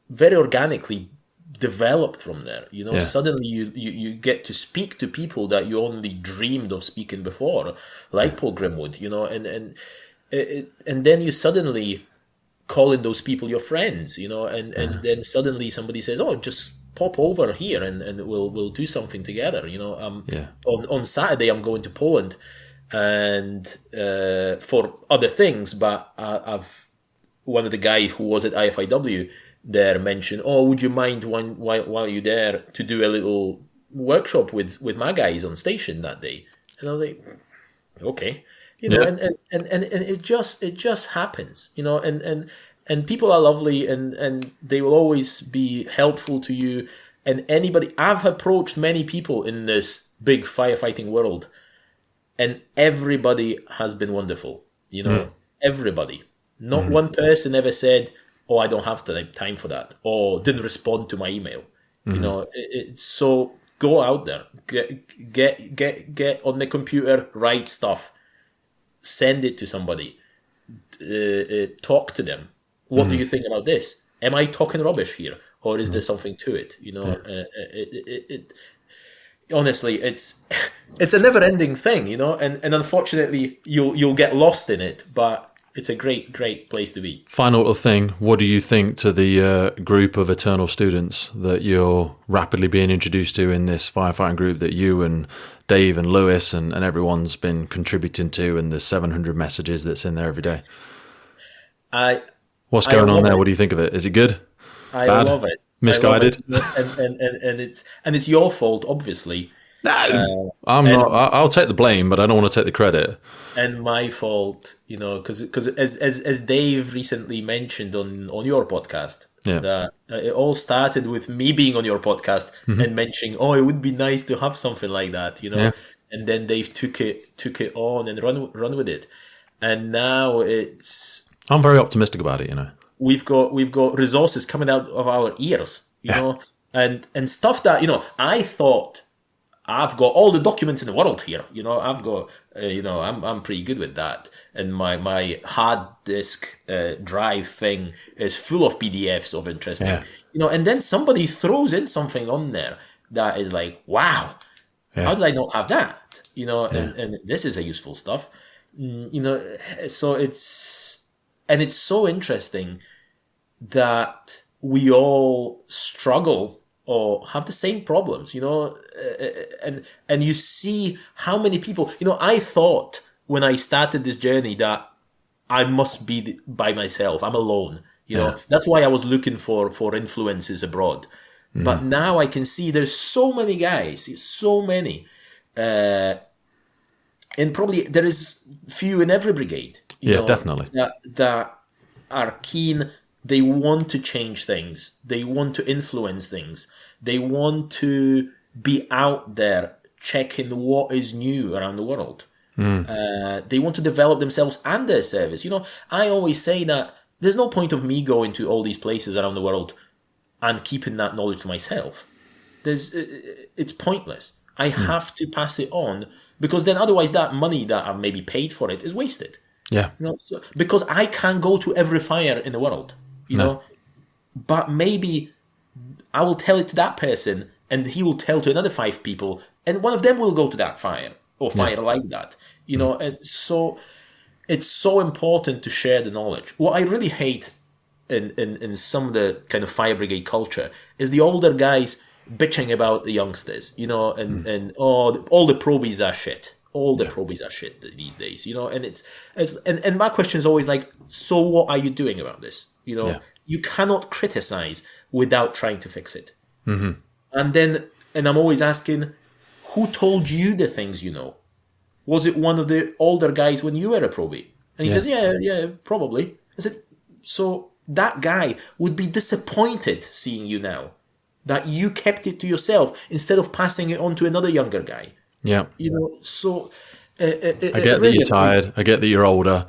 very organically developed from there. You know, suddenly you get to speak to people that you only dreamed of speaking before, like Paul Grimwood, you know, and then you suddenly call in those people your friends, you know, and then suddenly somebody says, oh, just pop over here and we'll do something together, you know. On Saturday I'm going to Poland and for other things, but I've one of the guys who was at IFIW there mentioned, oh, would you mind while you're there to do a little workshop with my guys on station that day? And I was like, okay, you know, and it just happens, you know, and people are lovely and they will always be helpful to you. And I've approached many people in this big firefighting world, and everybody has been wonderful, you know, everybody. Not one person ever said, oh, I don't have time for that, or didn't respond to my email. You know, it's so go out there, get on the computer, write stuff, send it to somebody, talk to them. What do you think about this? Am I talking rubbish here, or is there something to it? You know, honestly, it's a never-ending thing, you know, and unfortunately, you'll get lost in it, but it's a great place to be. Final little thing, what do you think to the group of eternal students that you're rapidly being introduced to in this firefighting group that you and Dave and Lewis and everyone's been contributing to, and the 700 messages that's in there every day? What's going on there? What do you think of it? Is it good? I love it. Misguided? And it's your fault, obviously, No, I'm not. I'll take the blame, but I don't want to take the credit. And my fault, because as Dave recently mentioned on your podcast, that it all started with me being on your podcast and mentioning, oh, it would be nice to have something like that, and then Dave took it on and run with it, and now I'm very optimistic about it. We've got resources coming out of our ears, you know, and stuff that I thought. I've got all the documents in the world here. I've got, I'm pretty good with that. And my hard disk drive thing is full of PDFs of interesting, and then somebody throws in something on there that is like, wow, how did I not have that? And this is a useful stuff, so it's so interesting that we all struggle or have the same problems, and you see how many people, I thought when I started this journey that I must be by myself. I'm alone, that's why I was looking for influences abroad. But now I can see there's so many guys, so many, and probably there is few in every brigade, definitely that are keen. They want to change things. They want to influence things. They want to be out there checking what is new around the world. They want to develop themselves and their service. I always say that there's no point of me going to all these places around the world and keeping that knowledge to myself. It's pointless. I have to pass it on, because then otherwise that money that I've maybe paid for it is wasted. Yeah. Because I can't go to every fire in the world. But maybe I will tell it to that person and he will tell to another 5 people and one of them will go to that fire or fire like that, and so it's so important to share the knowledge. What I really hate in some of the kind of fire brigade culture is the older guys bitching about the youngsters, and all the probies are shit. All the probies are shit these days, and my question is always like, so what are you doing about this? You cannot criticize without trying to fix it. And I'm always asking, who told you the things you know? Was it one of the older guys when you were a probie? And he says, yeah, probably. I said, so that guy would be disappointed seeing you now, that you kept it to yourself instead of passing it on to another younger guy. Yeah. So I get that you're tired. I get that you're older.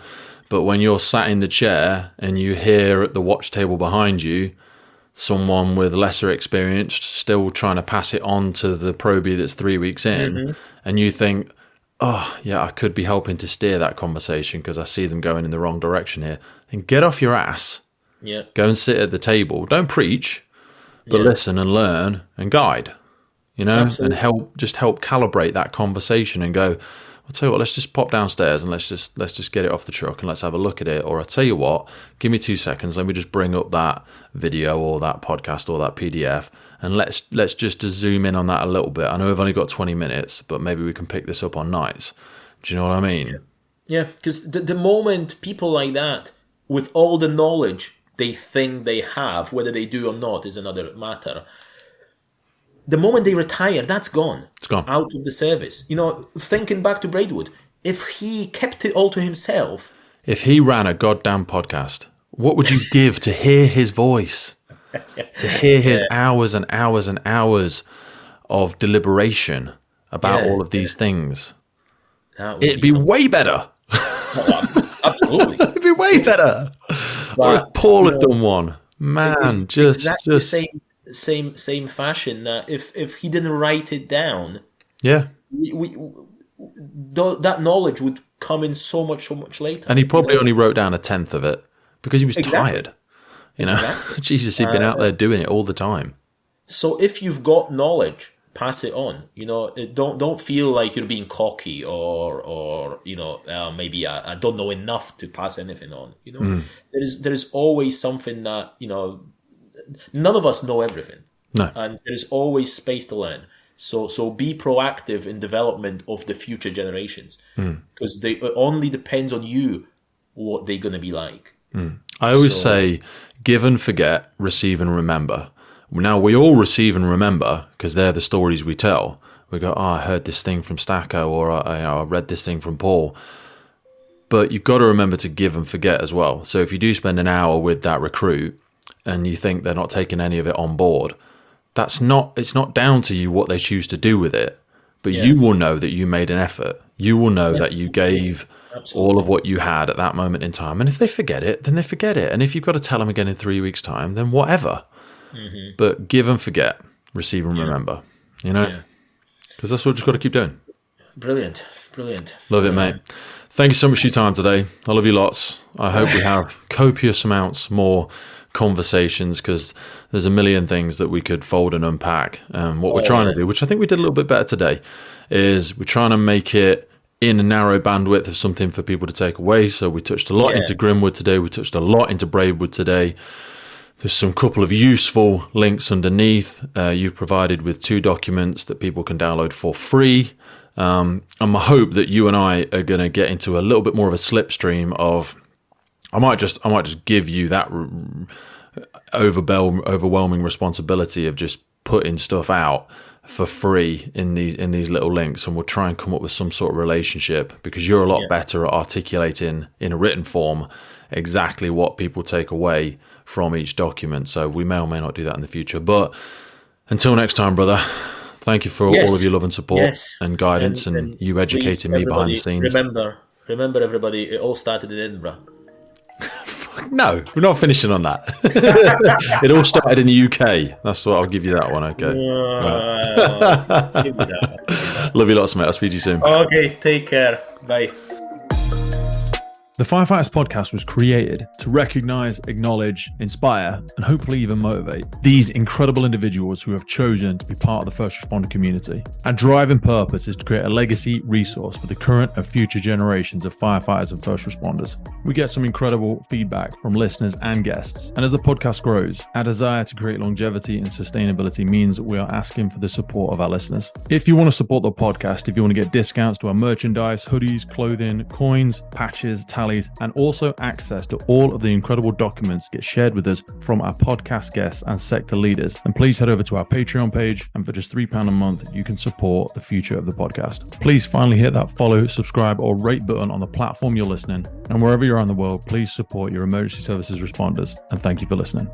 But when you're sat in the chair and you hear at the watch table behind you someone with lesser experience still trying to pass it on to the probie that's 3 weeks in, and you think, oh, yeah, I could be helping to steer that conversation because I see them going in the wrong direction here, then get off your ass. Yeah. Go and sit at the table. Don't preach, but listen and learn and guide, Absolutely. And help calibrate that conversation and go, I'll tell you what, let's just pop downstairs and let's just get it off the truck and let's have a look at it. Or I'll tell you what, give me 2 seconds. Let me just bring up that video or that podcast or that PDF and let's just zoom in on that a little bit. I know we've only got 20 minutes, but maybe we can pick this up on nights. Do you know what I mean? Yeah, because the moment people like that, with all the knowledge they think they have, whether they do or not is another matter. The moment they retire, that's gone. It's gone. Out of the service. Thinking back to Braidwood, if he kept it all to himself... If he ran a goddamn podcast, what would you give to hear his voice? To hear his hours and hours and hours of deliberation about all of these things? It'd be way better. Absolutely. It'd be way better. Or if Paul had done one. Man, just same fashion that if he didn't write it down, that knowledge would come in so much later. And he probably only wrote down 1/10 of it because he was tired. Jesus, he'd been out there doing it all the time. So if you've got knowledge, pass it on. Don't feel like you're being cocky or maybe I don't know enough to pass anything on. There is always something that none of us know everything. No. And there's always space to learn. So be proactive in development of the future generations, because it only depends on you what they're going to be like. I always say, give and forget, receive and remember. Now, we all receive and remember because they're the stories we tell. We go, oh, I heard this thing from STACKO, or I read this thing from Paul. But you've got to remember to give and forget as well. So if you do spend an hour with that recruit and you think they're not taking any of it on board, it's not down to you what they choose to do with it. But you will know that you made an effort. You will know that you gave all of what you had at that moment in time. And if they forget it, then they forget it. And if you've got to tell them again in 3 weeks' time, then whatever. Mm-hmm. But give and forget, receive and remember, because that's what we've just got to keep doing. Brilliant. Love it, mate. Thank you so much for your time today. I love you lots. I hope we have copious amounts more conversations, because there's a million things that we could fold and unpack. What we're trying to do, which I think we did a little bit better today, is we're trying to make it in a narrow bandwidth of something for people to take away. So we touched a lot into Grimwood today. We touched a lot into Braidwood today. There's some couple of useful links underneath. You provided with 2 documents that people can download for free. And my hope that you and I are going to get into a little bit more of a slipstream of, I might just give you that overwhelming responsibility of just putting stuff out for free in these little links, and we'll try and come up with some sort of relationship, because you're a lot better at articulating in a written form exactly what people take away from each document. So we may or may not do that in the future. But until next time, brother, thank you for all of your love and support and guidance, and you educating me behind the scenes. Remember, everybody, it all started in Edinburgh. No, we're not finishing on that. It all started in the UK. That's what I'll give you that one. Okay. Give me that. Love you lots, mate. I'll speak to you soon. Okay, take care. Bye. The Firefighters podcast was created to recognize, acknowledge, inspire, and hopefully even motivate these incredible individuals who have chosen to be part of the first responder community. Our driving purpose is to create a legacy resource for the current and future generations of firefighters and first responders. We get some incredible feedback from listeners and guests, and as the podcast grows, our desire to create longevity and sustainability means that we are asking for the support of our listeners. If you want to support the podcast, if you want to get discounts to our merchandise, hoodies, clothing, coins, patches, tallies, and also access to all of the incredible documents get shared with us from our podcast guests and sector leaders, then please head over to our Patreon page, and for just £3 a month, you can support the future of the podcast. Please finally hit that follow, subscribe, or rate button on the platform you're listening, and wherever you're in the world, please support your emergency services responders, and thank you for listening.